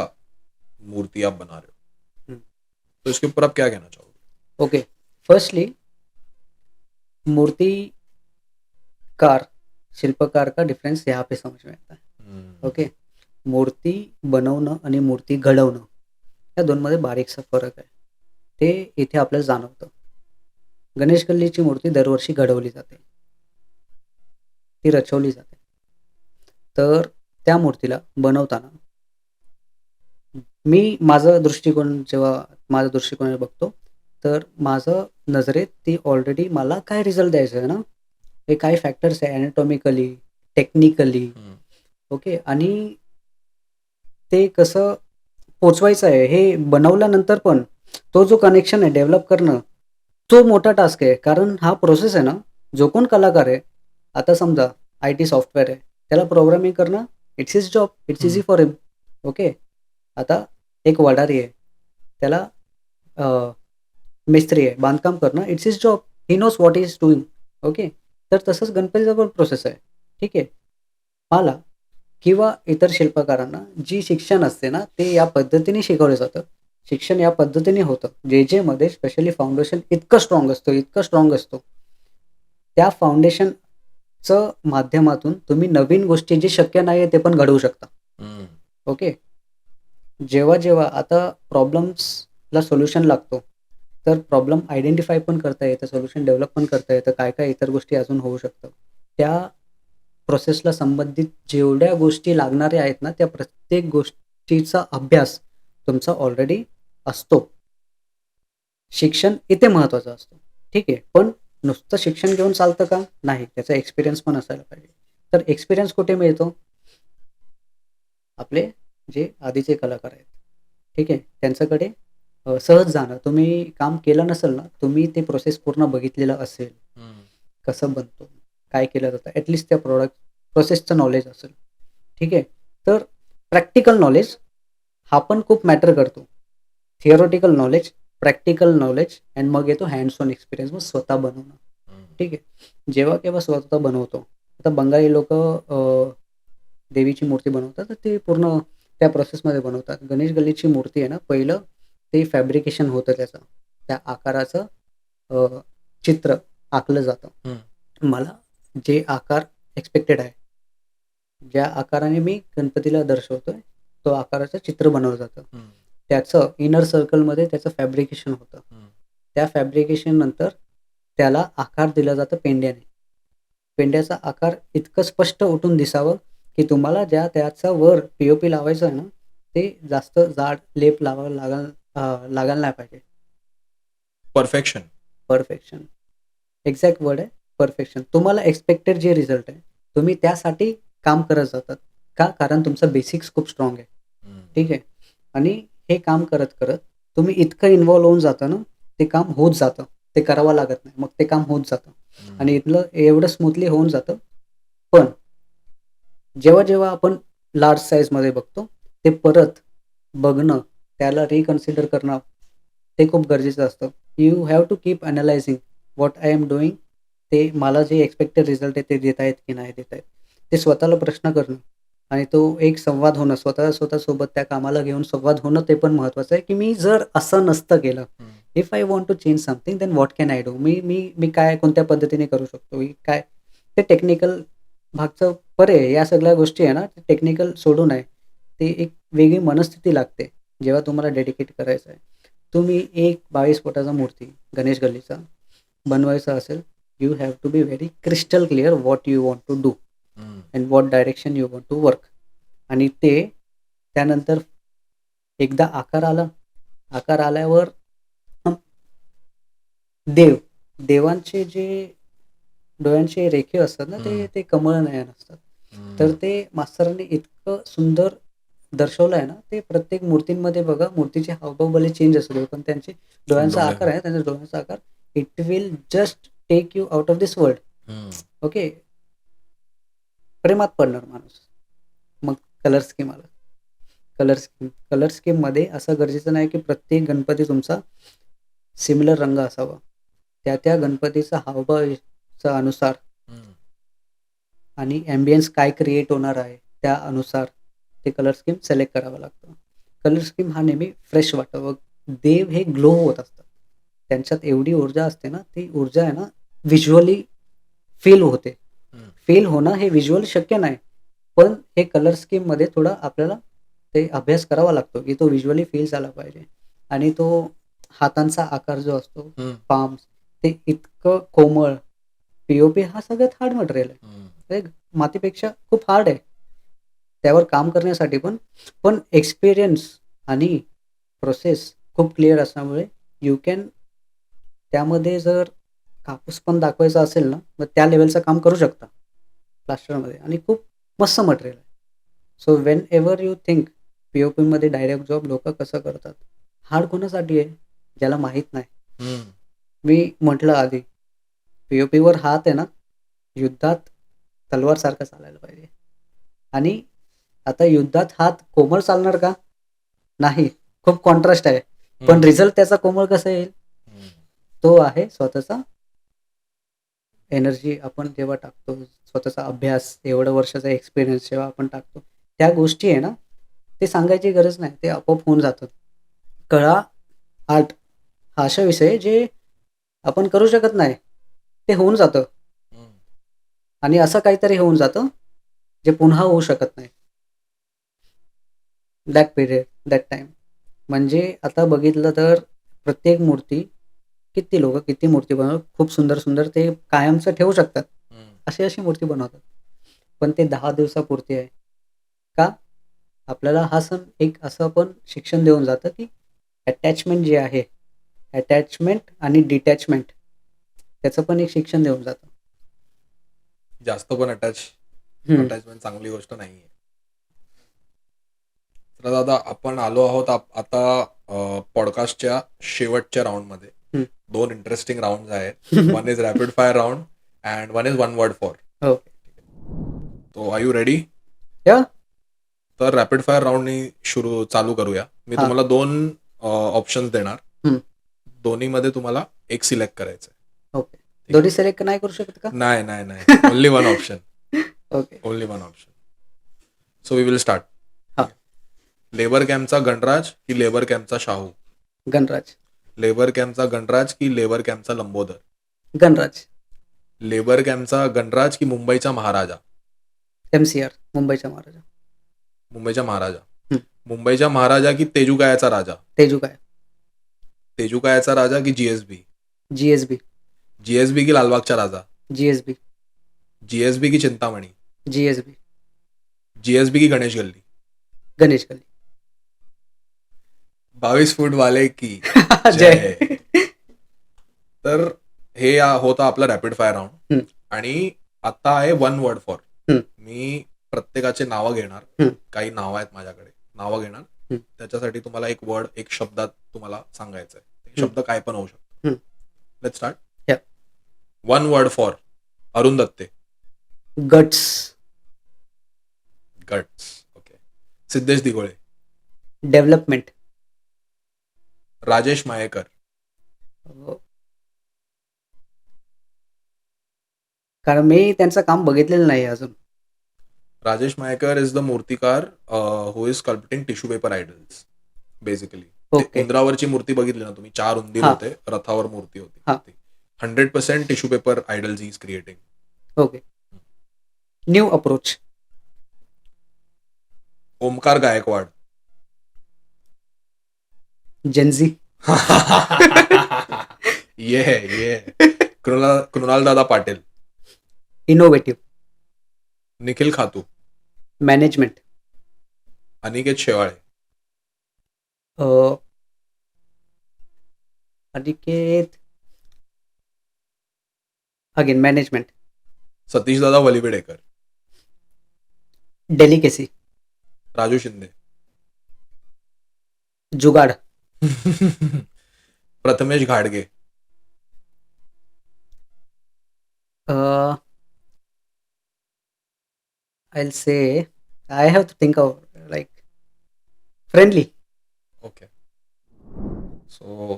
मूर्ति आप बना रहे हो। हम्म। तो इसके ऊपर आप क्या कहना चाहोगे? ओके, फर्स्टली मूर्तिकार, शिल्पकार का डिफरन्स यहाँ पे समज में आता है. हम्म, ओके, मूर्ती बनवणं आणि मूर्ती घडवणं या दोनमध्ये बारीकसा फरक आहे. ते इथे आपल्याला जाणवतं. गणेश गल्लीची मूर्ती दरवर्षी घडवली जाते. ती रचवली जाते. तर त्या मूर्तीला बनवताना मी माझं दृष्टिकोन जेव्हा माझ्या दृष्टिकोनाने बघतो, तर माझं नजरेत ती ऑलरेडी मला काय रिझल्ट द्यायचं आहे ना, हे काय फॅक्टर्स आहे एनाटॉमिकली, टेक्निकली. हम्म, ओके, आणि ते कसं पोहोचवायचं आहे हे बनवल्यानंतर पण तो जो कनेक्शन आहे डेव्हलप करणं, तो मोठा टास्क आहे. कारण हा प्रोसेस आहे ना, जो कोण कलाकार आहे, आता समजा आय-टी सॉफ्टवेअर आहे, त्याला प्रोग्रामिंग करणं it's his job, it's easy hmm, for him. Okay. आता एक वडारी आहे, त्याला मिस्त्री आहे, बांधकाम करणं it's his job, he knows what he is doing. Okay. तर तसंच गणपतीचा पण प्रोसेस आहे. ठीक आहे. मला किंवा इतर शिल्पकारांना जी शिक्षण असते ना, ते या पद्धतीने शिकवलं जातं. शिक्षण या पद्धतीने होतं. जे-जेमध्ये स्पेशली फाउंडेशन इतकं स्ट्राँग असतं, इतकं स्ट्राँग असतो. त्या फाउंडेशनचं माध्यमातून तुम्ही नवीन गोष्टी जे शक्य नाही आहे, ते पण घडवू शकता. हम्म, ओके. जेव्हा आता प्रॉब्लेम्सला सोल्युशन लागतो, तर प्रॉब्लेम आयडेंटिफाय पण करता येतं, सोल्युशन डेव्हलप पण करता येतं, काय-काय इतर गोष्टी अजून होऊ शकतात. त्या प्रोसेसला संबंधित जेवढ्या गोष्टी लागणाऱ्या आहेत ना, त्या प्रत्येक गोष्टीचा अभ्यास तुमचा ऑलरेडी असतो. शिक्षण इथे महत्त्वाचं असतं. ठीक आहे. पण नुसतं शिक्षण घेऊन चालतं का? नाही. त्याचा एक्सपिरियन्स पण असायला पाहिजे. तर एक्सपिरियन्स कुठे मिळतो? आपले जे आधीचे कलाकार आहेत. ठीक आहे. त्यांच्याकडे सहज जाणं. तुम्ही काम केलं नसेल ना, तुम्ही ते प्रोसेस पूर्ण बघितलेलं असेल. हम्म, कसं बनतो? काय केलं जातं? ॲटलीस्ट त्या प्रोसेसचं नॉलेज असेल. ठीक आहे. तर प्रॅक्टिकल नॉलेज हा पण खूप मॅटर करतो. Theoretical knowledge, practical knowledge and मग येतो हँड्स ऑन एक्सपिरियन्स, मग स्वतः बनवणं. हम्म, ठीक आहे. जेव्हा केव्हा स्वतः बनवतो. आता बंगाली लोकं देवीची मूर्ती बनवतात, तर ते पूर्ण त्या प्रोसेसमध्ये बनवतात. गणेश गल्लीची मूर्ती आहे ना, पहिलं ते फॅब्रिकेशन होतं त्याचं. त्या आकाराचं अ, चित्र आखलं जातं. हम्म, मला जे आकार एक्स्पेक्टेड आहे, ज्या आकाराने मी गणपतीला दर्शवतोय, तो आकाराचं चित्र बनवलं जातं. हम्म, त्याचं इनर सर्कलमध्ये त्याचं फॅब्रिकेशन होतं. हम्म, त्या फॅब्रिकेशननंतर त्याला आकार दिला जातं पेंड्याने. पेंड्याचा आकार इतकं स्पष्ट उठून दिसावं, की तुम्हाला त्याचा वर पी-ओ-पी लावायचं आहे ना, ते जास्त जाड लेप लावावं लागायला नाही पाहिजे. परफेक्शन. परफेक्शन. एक्झॅक्ट वर्ड आहे परफेक्शन. तुम्हाला एक्स्पेक्टेड जे रिझल्ट आहे, तुम्ही त्यासाठी काम करत जातात. का? कारण तुमचं बेसिक्स खूप स्ट्राँग आहे. हम्म, ठीक आहे. आणि हे काम करत-करत तुम्ही इतकं इन्व्हॉल्व होऊन जातं ना, ते काम होत जातं. ते करावं लागत नाही. मग ते काम होत जातं हम्म, आणि इथलं एवढं स्मूथली होऊन जातं. पण जेव्हा आपण लार्ज साइजमध्ये बघतो, ते परत बघणं, त्याला रिकन्सिडर करणं, ते खूप गरजेचं असतं. You have to keep analysing what I am doing. ते मला जे एक्स्पेक्टेड रिझल्ट आहे, ते देत आहेत की नाही देत आहेत. ते स्वतःला प्रश्न करणं आणि तो एक संवाद होणं, स्वतःसोबत त्या कामाला घेऊन संवाद होणं, ते पण महत्त्वाचं आहे, की मी जर असं नसतं केलं, hmm, if I want to change something, then what can I do? मी मी मी काय कोणत्या पद्धतीने करू शकतो? मी काय ते टेक्निकल भागचं परे आहे. या सगळ्या गोष्टी आहे ना, टेक्निकल सोडून आहे. ते एक वेगळी मनस्थिती लागते, जेव्हा तुम्हाला डेडिकेट करायचं आहे. तुम्ही एक 22 फुटाचा मूर्ती गणेश गल्लीचा बनवायचा असेल, you have to be very crystal clear what you want to do and what direction you want to work. आणि ते त्यानंतर एकदा आकार आल्यावर देवांचे जे डोळ्यांचे रेखे असतात ना, ते कमळ नयन असतात. तर ते मास्तरांनी इतकं सुंदर दर्शवलं आहे ना, ते प्रत्येक मूर्तींमध्ये बघा, मूर्तीचे हावभाव भले चेंज असू दे, पण त्यांचे डोळ्यांचा डोळे. आकार आहे, त्यांच्या डोळ्यांचा आकार it will just take you out of this world. Okay, प्रेमात पडणार माणूस. मग कलर स्कीम आला. कलर स्कीममध्ये असं गरजेचं नाही की प्रत्येक गणपती तुमचा सिमिलर रंग असावा. त्या गणपतीचा हावभावाचा अनुसार आणि ॲम्बियन्स काय क्रिएट होणार आहे त्या अनुसार ते कलर स्कीम सिलेक्ट करावं लागतं. कलर स्कीम हा नेहमी फ्रेश वाटावं. देव हे ग्लो होत असतात. त्यांच्यात एवढी ऊर्जा असते ना, ती ऊर्जा आहे ना व्हिज्युअली फील होते. फील होणं हे व्हिज्युअल शक्य नाही, पण हे कलर स्कीममध्ये थोडा आपल्याला ते अभ्यास करावा लागतो की तो व्हिज्युअली फील झाला पाहिजे. आणि तो हातांचा आकार जो असतो, पाम्स, ते इतकं कोमळ. पीओपी हा सगळ्यात हार्ड मटेरियल आहे. मातीपेक्षा खूप हार्ड आहे त्यावर काम करण्यासाठी. पण एक्सपिरियन्स आणि प्रोसेस खूप क्लिअर असल्यामुळे यू कॅन त्यामध्ये जर कापूस पण दाखवायचा असेल ना, मग त्या लेवलचं काम करू शकता प्लास्टरमध्ये. आणि खूप मस्त मटेरियल आहे. So whenever you think पीओपीमध्ये डायरेक्ट जॉब लोक कसं करतात, हार्ड कोणासाठी आहे, ज्याला माहीत नाही. मी म्हटलं आधी, पीओपीवर हात आहे ना, युद्धात तलवारसारखा चालायला पाहिजे. आणि आता युद्धात हात कोमळ चालणार का? नाही, खूप कॉन्ट्रास्ट आहे. पण रिझल्ट त्याचा कोमळ कसा येईल? तो आहे स्वतःचा एनर्जी आपण जेव्हा टाकतो, स्वतःचा अभ्यास, एवढं वर्षाचा एक्सपिरियन्स जेव्हा आपण टाकतो, त्या गोष्टी आहे ना, ते सांगायची गरज नाही, ते आपोआप होऊन जातं. कला, आर्ट हा असा विषय आहे जे आपण करू शकत नाही, ते होऊन जातं. आणि असं काहीतरी होऊन जातं जे पुन्हा होऊ शकत नाही. That period, that time. म्हणजे आता बघितलं तर प्रत्येक मूर्ती, किती मूर्ती बनवतात, खूप सुंदर सुंदर, ते कायमचं ठेवू शकतात, अशी मूर्ती बनवतात. पण ते 10 दिवसापुरती आहे का? आपल्याला हा सण एक असं पण शिक्षण देऊन जातं की अटॅचमेंट जे आहे, अटॅचमेंट आणि डिटॅचमेंट, त्याचं पण एक शिक्षण देऊन जातं. जास्त पण अटॅचमेंट चांगली गोष्ट नाहीये. तर दादा, आपण आलो आहोत आता पॉडकास्टच्या शेवटच्या राऊंडमध्ये. 2 इंटरेस्टिंग राऊंड आहेत. One is rapid fire round and one is one word for. हो, तो आर यू रेडी? या तर रॅपिड फायर राऊंडनी चालू करूया. मी तुम्हाला 2 ऑप्शन्स देणार. दोन्हीमध्ये तुम्हाला एक सिलेक्ट करायचं. ओके. दोन्ही सिलेक्ट नाही करू शकत का? नाही. Only one option. Okay. Only one option. So we will start. हा. लेबर कॅम्पचा गणराज की लेबर कॅम्पचा शाहू? गणराज. लेबर कॅम्पचा गणराज की लेबर कॅम्पचा लंबोदर? गणराज. लेबर कॅम्पचा गणराज की मुंबईचा महाराजा? MCR, मुंबईचा महाराजा. मुंबईचा महाराजा. मुंबईचा महाराजा की तेजुकायाचा राजा? तेजुकाय. तेजुकायाचा राजा की जीएसबी? GSB. जीएसबी की लालबागचा राजा? GSB. जीएसबी की चिंतामणी? GSB. जीएसबी की गणेश गल्ली? गणेश गल्ली. 22 फूट वाले की जय. तर हे होता आपला रॅपिड फायर राऊंड. आणि आता आहे वन वर्ड फॉर. मी प्रत्येकाचे नावं घेणार. काही नावं आहेत माझ्याकडे, नावं घेणार. त्याच्यासाठी तुम्हाला एक वर्ड, एक शब्दात तुम्हाला सांगायचं आहे. शब्द काय पण होऊ शकतो. Let's start. One word for Arun Datte. Guts. Okay. Siddhesh Dighole. Development. Rajesh Mayekar. कारण मी त्यांचं काम बघितलेलं नाही अजून. राजेश मायेकर इज द मूर्तिकार who is sculpting tissue paper idols basically. Okay. उंदरावरची मूर्ती बघितली ना तुम्ही, 4 उंदीर होते, रथावर मूर्ती होती. 100% tissue paper idols is creating. Okay. New approach. Omkar Gaikwad. Gen Z. ये कृणाल दादा Patil, innovative, Nikhil Khatu, management, Aniket Shewale, Aniket, again management, Satish दादा वलिविडेकर, डेलिकेसी, राजू शिंदे, जुगाड़, प्रथमेश घाडगे, I'll say I have to think of like friendly. Okay. So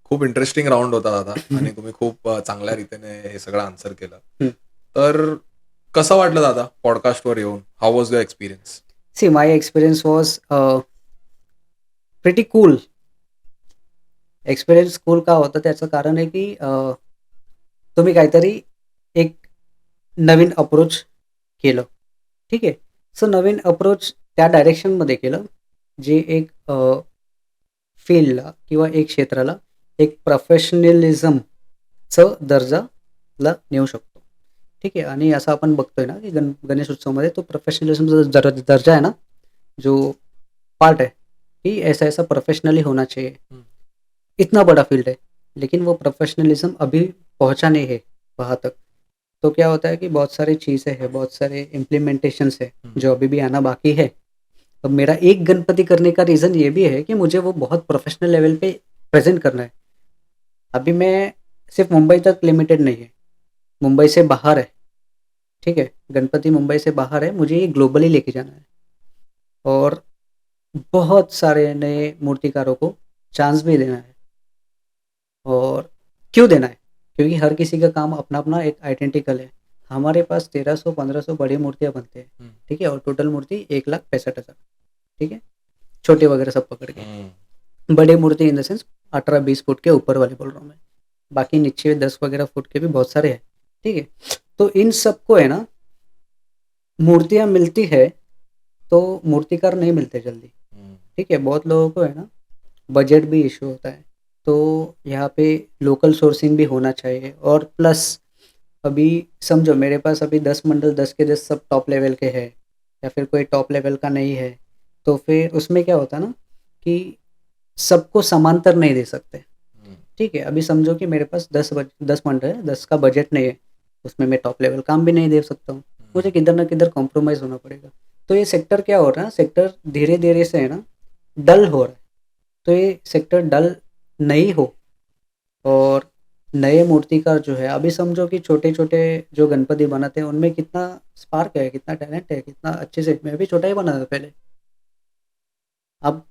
खूप इंटरेस्टिंग राऊंड होता दादा आणि तुम्ही खूप चांगल्या रीतीने हे सगळं आन्सर केलं. हम्म. तर कसं वाटलं दादा पॉडकास्टवर येऊन? How was your experience? See, my experience was pretty cool. Experience cool का होतं त्याचं कारण आहे की तुम्ही काहीतरी एक नवीन अप्रोच केलं. ठीक आहे. सो नवीन अप्रोच त्या डायरेक्शनमध्ये केलं जे एक फील्डला किंवा एक क्षेत्राला एक प्रोफेशनलिझमचं दर्जाला नेऊ शकतो. ठीक आहे. आणि असं आपण बघतोय ना की गणेश उत्सवमध्ये तो प्रोफेशनलिझमचा दर्जा है ना, जो पार्ट है कि ऐसा ऐसा प्रोफेशनली होना चाहिए. इतना बड़ा फील्ड है लेकिन वो प्रोफेशनलिज्म अभी पहुंचा नहीं है वहाँ तक. तो क्या होता है कि बहुत सारी चीज़ें हैं, बहुत सारे इम्प्लीमेंटेशंस है जो अभी भी आना बाकी है. अब मेरा एक गणपति करने का रीज़न ये भी है कि मुझे वो बहुत प्रोफेशनल लेवल पे प्रेजेंट करना है. अभी मैं सिर्फ मुंबई तक लिमिटेड नहीं है, मुंबई से बाहर है. ठीक है. गणपति मुंबई से बाहर है, मुझे ये ग्लोबली लेके जाना है और बहुत सारे नए मूर्तिकारों को चांस भी देना है. और क्यों देना है? क्योंकि हर किसी का काम अपना अपना एक आइडेंटिकल है. हमारे पास 1300-1500 बड़ी मूर्तियाँ बनते हैं. ठीक है. और टोटल मूर्ति 1,65,000. ठीक है. छोटे वगैरह सब पकड़ के. बड़ी मूर्ति इन द सेंस 18-20 फुट के ऊपर वाले बोल रहा हूँ मैं. बाकी नीचे 10 वगैरह फुट के भी बहुत सारे हैं. ठीक है. तो इन सबको है ना, मूर्तियाँ मिलती है तो मूर्तिकार नहीं मिलते जल्दी. ठीक है. बहुत लोगों को है ना बजट भी इशू होता है. तो यहाँ पे लोकल सोर्सिंग भी होना चाहिए. और प्लस अभी समझो मेरे पास अभी 10 मंडल 10 के 10 सब टॉप लेवल के हैं या फिर कोई टॉप लेवल का नहीं है, तो फिर उसमें क्या होता है ना कि सबको समांतर नहीं दे सकते. ठीक है. अभी समझो कि मेरे पास 10 मंडल है, 10 का बजट नहीं है, उसमें मैं टॉप लेवल काम भी नहीं दे सकता हूँ. मुझे किधर ना किधर कॉम्प्रोमाइज़ होना पड़ेगा. तो ये सेक्टर क्या हो रहा है, सेक्टर धीरे धीरे से है ना डल हो रहा है. तो ये सेक्टर डल नहीं हो और नए मूर्तिकार जो है, अभी समझो कि छोटे छोटे जो गणपति बनाते हैं उनमें कितना स्पार्क है, कितना टैलेंट है, कितना अच्छे से. मैं भी छोटा ही बना था पहले. अब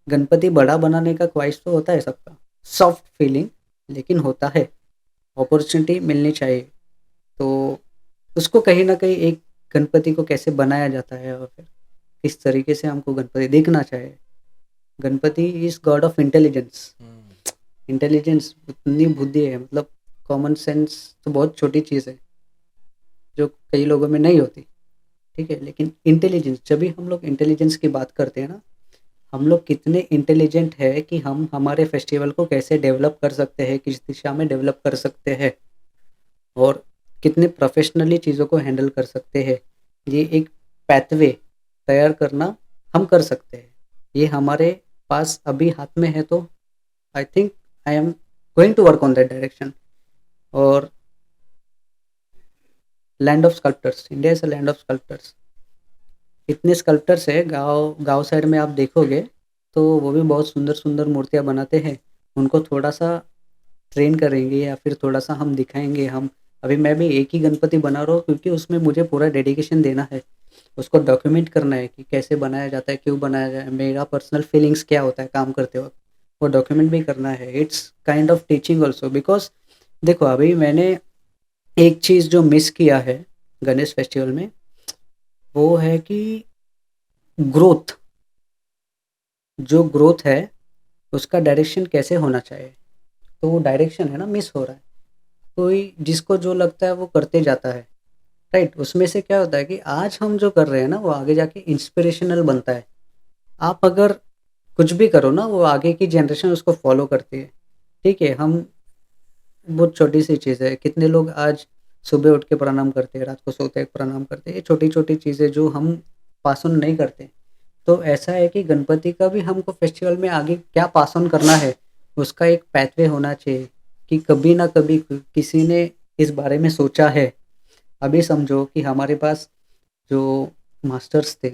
गणपति बड़ा बनाने का ख्वाहिश तो होता है सबका, सॉफ्ट फीलिंग, लेकिन होता है. अपॉर्चुनिटी मिलनी चाहिए. तो उसको कहीं ना कहीं एक गणपति को कैसे बनाया जाता है और फिर किस तरीके से हमको गणपति देखना चाहिए. Ganpati is God of intelligence. Intelligence उतनी बुद्धि है, मतलब कॉमन सेंस तो बहुत छोटी चीज़ है जो कई लोगों में नहीं होती. ठीक है. लेकिन इंटेलिजेंस, जब भी हम लोग इंटेलिजेंस की बात करते हैं ना, हम लोग कितने इंटेलिजेंट है कि हम हमारे फेस्टिवल को कैसे डेवलप कर सकते हैं, किस दिशा में डेवलप कर सकते हैं और कितने प्रोफेशनली चीज़ों को हैंडल कर सकते हैं. ये एक पैथवे तैयार करना हम कर सकते हैं. ये हमारे पास अभी हाथ में है. तो I think I am going to work on that direction. और land of sculptors, India is a land of sculptors. इतने स्कल्प्टर्स है, गांव गांव साइड में आप देखोगे तो वो भी बहुत सुंदर सुंदर मूर्तियाँ बनाते हैं. उनको थोड़ा सा ट्रेन करेंगे या फिर थोड़ा सा हम दिखाएंगे. हम अभी मैं भी एक ही गणपति बना रहा हूँ क्योंकि उसमें मुझे पूरा डेडिकेशन देना है. उसको डॉक्यूमेंट करना है कि कैसे बनाया जाता है, क्यों बनाया जाए, मेरा पर्सनल फीलिंग्स क्या होता है काम करते वक्त, वो डॉक्यूमेंट भी करना है. It's kind of teaching also. Because देखो अभी मैंने एक चीज़ जो मिस किया है गणेश फेस्टिवल में, वो है कि ग्रोथ, जो ग्रोथ है उसका डायरेक्शन कैसे होना चाहिए. तो वो डायरेक्शन है ना मिस हो रहा है. कोई जिसको जो लगता है वो करते जाता है. राइट. उसमें से क्या होता है कि आज हम जो कर रहे हैं ना वो आगे जाके इंस्पिरेशनल बनता है. आप अगर कुछ भी करो ना वो आगे की जनरेशन उसको फॉलो करती है. ठीक है. हम बहुत छोटी सी चीज़ है। कितने लोग आज सुबह उठ के प्रणाम करते हैं, रात को सोते वक़्त प्रणाम करते हैं। ये छोटी-छोटी चीज़ें जो हम पास ऑन नहीं करते। तो ऐसा है कि गणपति का भी हमको फेस्टिवल में आगे क्या पास ऑन करना है, उसका एक पाथवे होना चाहिए कि कभी ना कभी किसी ने इस बारे में सोचा है। अभी समझो कि हमारे पास जो मास्टर्स थे,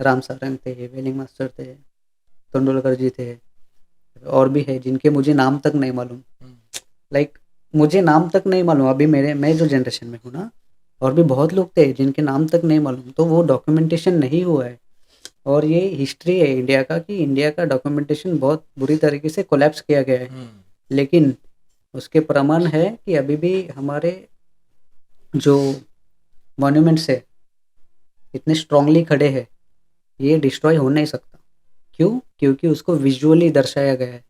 राम सारंग थे, वेलिंग मास्टर थे, तेंदुलकर जी थे, और भी है जिनके मुझे नाम तक नहीं मालूम। लाइक मुझे नाम तक नहीं मालूम, अभी मैं जो जनरेशन में हूँ ना, और भी बहुत लोग थे जिनके नाम तक नहीं मालूम, तो वो डॉक्यूमेंटेशन नहीं हुआ है। और ये हिस्ट्री है इंडिया का कि इंडिया का डॉक्यूमेंटेशन बहुत बुरी तरीके से कोलैप्स किया गया है। लेकिन उसके प्रमाण है कि अभी भी हमारे जो मॉन्यूमेंट्स है इतने स्ट्रांगली खड़े हैं, ये डिस्ट्रॉय हो नहीं सकता। क्यों? क्योंकि उसको विजुअली दर्शाया गया है,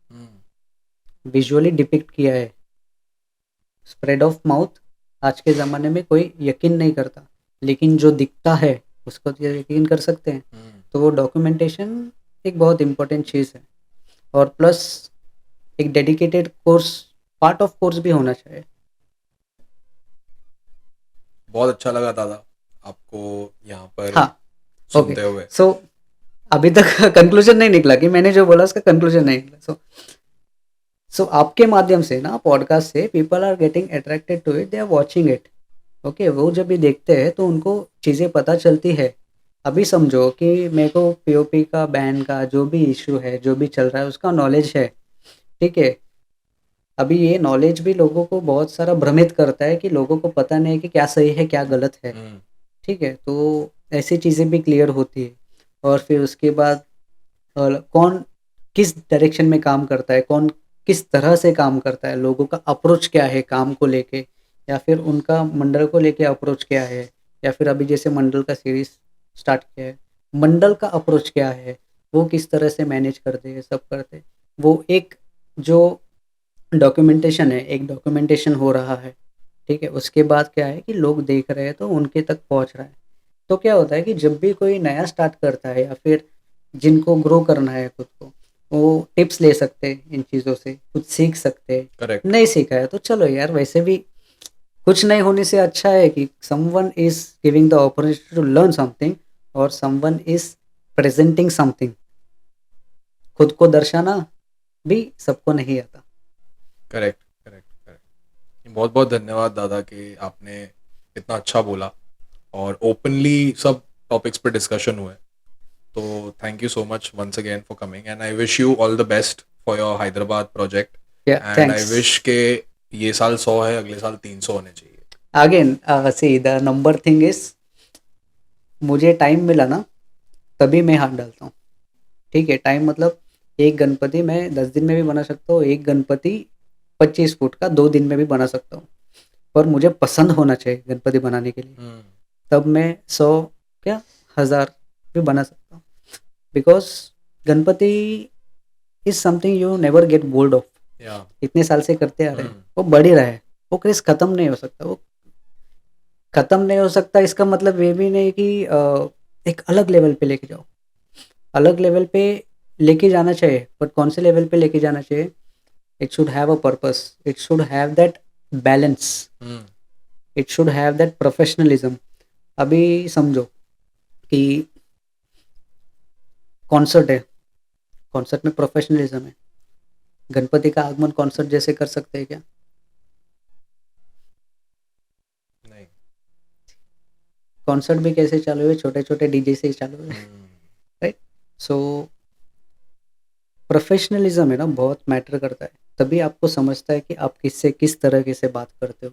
विजुअली डिपिक्ट किया है। स्प्रेड ऑफ माउथ आज के ज़माने में कोई यकीन नहीं करता, लेकिन जो दिखता है उसको तो यकीन कर सकते हैं। तो वो डॉक्यूमेंटेशन एक बहुत इम्पोर्टेंट चीज़ है। और प्लस एक dedicated course, part of course भी होना चाहिए। बहुत अच्छा लगा दादा आपको यहाँ पर हाँ, ओके। सुनते हुए। सो अभी तक कंक्लूजन नहीं निकला कि मैंने जो बोला उसका कंक्लूजन नहीं निकला। सो आपके माध्यम से ना, पॉडकास्ट से, people are getting attracted to it, they are watching it. Okay, वो जब भी देखते हैं तो उनको चीज़ें पता चलती है। अभी समझो कि मेरे को पीओपी का, बैन का जो भी इशू है, जो भी चल रहा है, उसका नॉलेज है, ठीक है। अभी ये नॉलेज भी लोगों को बहुत सारा भ्रमित करता है कि लोगों को पता नहीं है कि क्या सही है क्या गलत है, ठीक है। तो ऐसी चीज़ें भी क्लियर होती है। और फिर उसके बाद कौन किस डायरेक्शन में काम करता है, कौन किस तरह से काम करता है, लोगों का अप्रोच क्या है काम को लेके, या फिर उनका मंडल को लेके अप्रोच क्या है, या फिर अभी जैसे मंडल का सीरीज स्टार्ट किया है, मंडल का अप्रोच क्या है, वो किस तरह से मैनेज करते हैं, सब करते हैं। वो एक जो डॉक्यूमेंटेशन है, एक डॉक्यूमेंटेशन हो रहा है, ठीक है। उसके बाद क्या है कि लोग देख रहे हैं तो उनके तक पहुंच रहा है। तो क्या होता है कि जब भी कोई नया स्टार्ट करता है, या फिर जिनको ग्रो करना है खुद को, वो टिप्स ले सकते हैं इन चीज़ों से, कुछ सीख सकते हैं। करेक्ट। नहीं सीखा है तो चलो यार, वैसे भी कुछ नहीं होने से अच्छा है कि someone is giving the opportunity to learn something, और समवन इज प्रेजेंटिंग समथिंग। खुद को दर्शाना भी सबको नहीं आता। Correct correct correct. बहुत बहुत धन्यवाद दादा कि आपने इतना अच्छा बोला और ओपनली सब टॉपिक्स पे डिस्कशन हुए। तो thank you so much once again for coming and I wish you all the best for your Hyderabad project. Yeah and I thanks. Wish के ये साल 100 है, अगले साल 300 होने चाहिए। Again see the number thing is, मुझे टाइम मिला ना तभी मैं हाथ डालता हूँ, ठीक है। टाइम मतलब एक गणपति मैं 10 दिन में भी बना सकता हूँ, एक गणपति 25 फुट का 2 दिन में भी बना सकता हूँ। पर मुझे पसंद होना चाहिए गणपति बनाने के लिए, तब मैं 100 क्या 1000 भी बना सकता हूँ। Because Ganpati is something you never get bold of. इतने साल से करते आ रहे हैं, वो बढ़ ही रहा है, वो क्रेज खत्म नहीं हो सकता। वो खत्म नहीं हो सकता, इसका मतलब ये भी नहीं कि एक अलग लेवल पे लेके जाओ। अलग लेवल पे लेके जाना चाहिए, बट कौन से लेवल पे लेके जाना चाहिए? It should have a purpose, it should have that balance, it should have that professionalism. अभी समझो कि कॉन्सर्ट है, कॉन्सर्ट में प्रोफेशनलिज्म है। गणपति का आगमन कॉन्सर्ट जैसे कर सकते हैं क्या? नहीं। कॉन्सर्ट भी कैसे चालू है? छोटे छोटे डीजे से ही चालू है, राइट। सो प्रोफेशनलिज्म है ना, बहुत मैटर करता है। तभी आपको समझता है कि आप किससे किस तरीके से बात करते हो,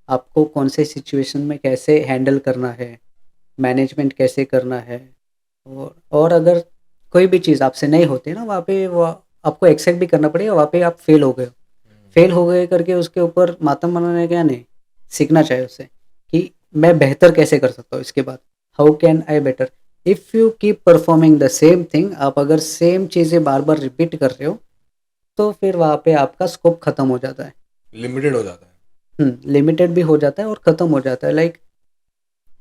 आपको कौन से सिचुएशन में कैसे हैंडल करना है, मैनेजमेंट कैसे करना है। और अगर कोई भी चीज़ आपसे नहीं होती ना, वहाँ पे वो आपको एक्सेप्ट भी करना पड़ेगा। वहाँ पे आप फेल हो गए हो, फेल हो गए करके उसके ऊपर मातम मनाने क्या नहीं, सीखना चाहिए उससे कि मैं बेहतर कैसे कर सकता हूँ इसके बाद, how can I better. If you keep performing the same thing, आप अगर सेम चीज़ें बार बार रिपीट कर रहे हो, तो फिर वहाँ पे आपका स्कोप खत्म हो जाता है, लिमिटेड हो जाता है। लिमिटेड भी हो जाता है और ख़त्म हो जाता है। लाइक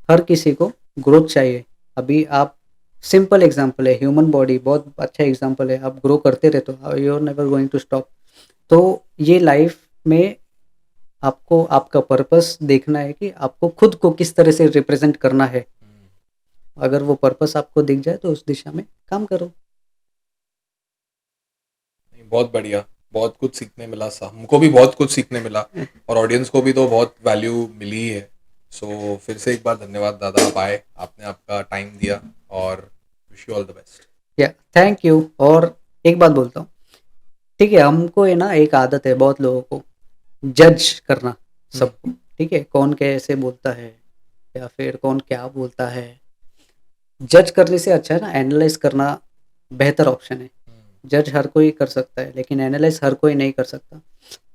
हर किसी को ग्रोथ चाहिए। अभी आप, सिंपल एग्जांपल है, ह्यूमन बॉडी बहुत अच्छा एग्जांपल है। आप ग्रो करते रहते हो, you are never going to stop. तो ये लाइफ में आपको आपका पर्पस देखना है कि आपको खुद को किस तरह से रिप्रेजेंट करना है। अगर वो पर्पस आपको दिख जाए तो उस दिशा में काम करो। नहीं, बहुत बढ़िया, बहुत कुछ सीखने मिला, सा हमको भी बहुत कुछ सीखने मिला और ऑडियंस को भी तो बहुत वैल्यू मिली है। सो फिर से एक बार धन्यवाद दादा, आप आए, आपने आपका टाइम दिया और wish you all the best. या थैंक यू। और एक बात बोलता हूँ, ठीक है, हमको है ना एक आदत है बहुत लोगों को जज करना सबको, ठीक है, कौन कैसे बोलता है या फिर कौन क्या बोलता है। जज करने से अच्छा है ना एनालाइज करना बेहतर ऑप्शन है। जज हर कोई कर सकता है लेकिन एनालाइज हर कोई नहीं कर सकता।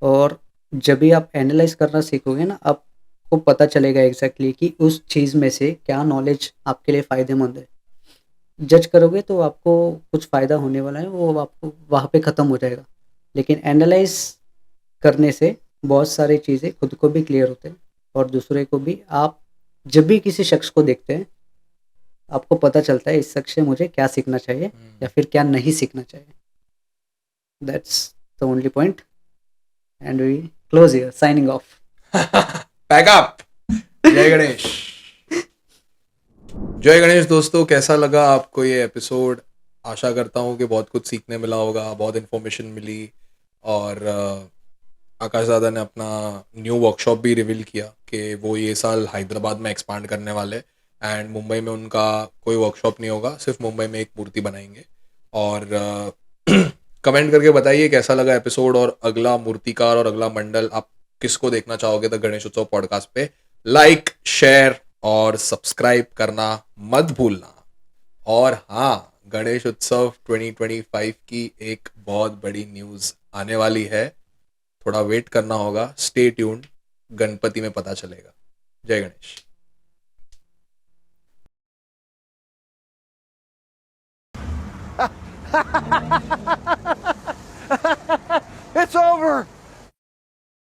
और जब भी आप एनालाइज करना सीखोगे ना, आपको पता चलेगा एग्जैक्टली कि उस चीज़ में से क्या नॉलेज आपके लिए फ़ायदेमंद है। जज करोगे तो आपको कुछ फ़ायदा होने वाला है, वो आपको वहाँ पे ख़त्म हो जाएगा। लेकिन एनालाइज करने से बहुत सारी चीज़ें खुद को भी क्लियर होते हैं और दूसरे को भी। आप जब भी किसी शख्स को देखते हैं, आपको पता चलता है इस शख्स से मुझे क्या सीखना चाहिए या फिर क्या नहीं सीखना चाहिए। That's the only point and we close here signing off. Pack up. जय गणेश। जय गणेश दोस्तों, कैसा लगा आपको ये एपिसोड? आशा करता हूँ कि बहुत कुछ सीखने मिला होगा, बहुत इन्फॉर्मेशन मिली। और आकाश दादा ने अपना न्यू वर्कशॉप भी रिवील किया कि वो ये साल हैदराबाद में एक्सपांड करने वाले, एंड मुंबई में उनका कोई वर्कशॉप नहीं होगा, सिर्फ मुंबई में एक मूर्ति बनाएंगे। और कमेंट करके बताइए कैसा लगा एपिसोड, और अगला मूर्तिकार और अगला मंडल आप किसको देखना चाहोगे द गणेश उत्सव पॉडकास्ट पे। लाइक, शेयर और सब्सक्राइब करना मत भूलना। और हाँ, गणेश उत्सव 2025 की एक बहुत बड़ी न्यूज़ आने वाली है, थोड़ा वेट करना होगा, स्टे ट्यून्ड, गणपति में पता चलेगा। जय गणेश।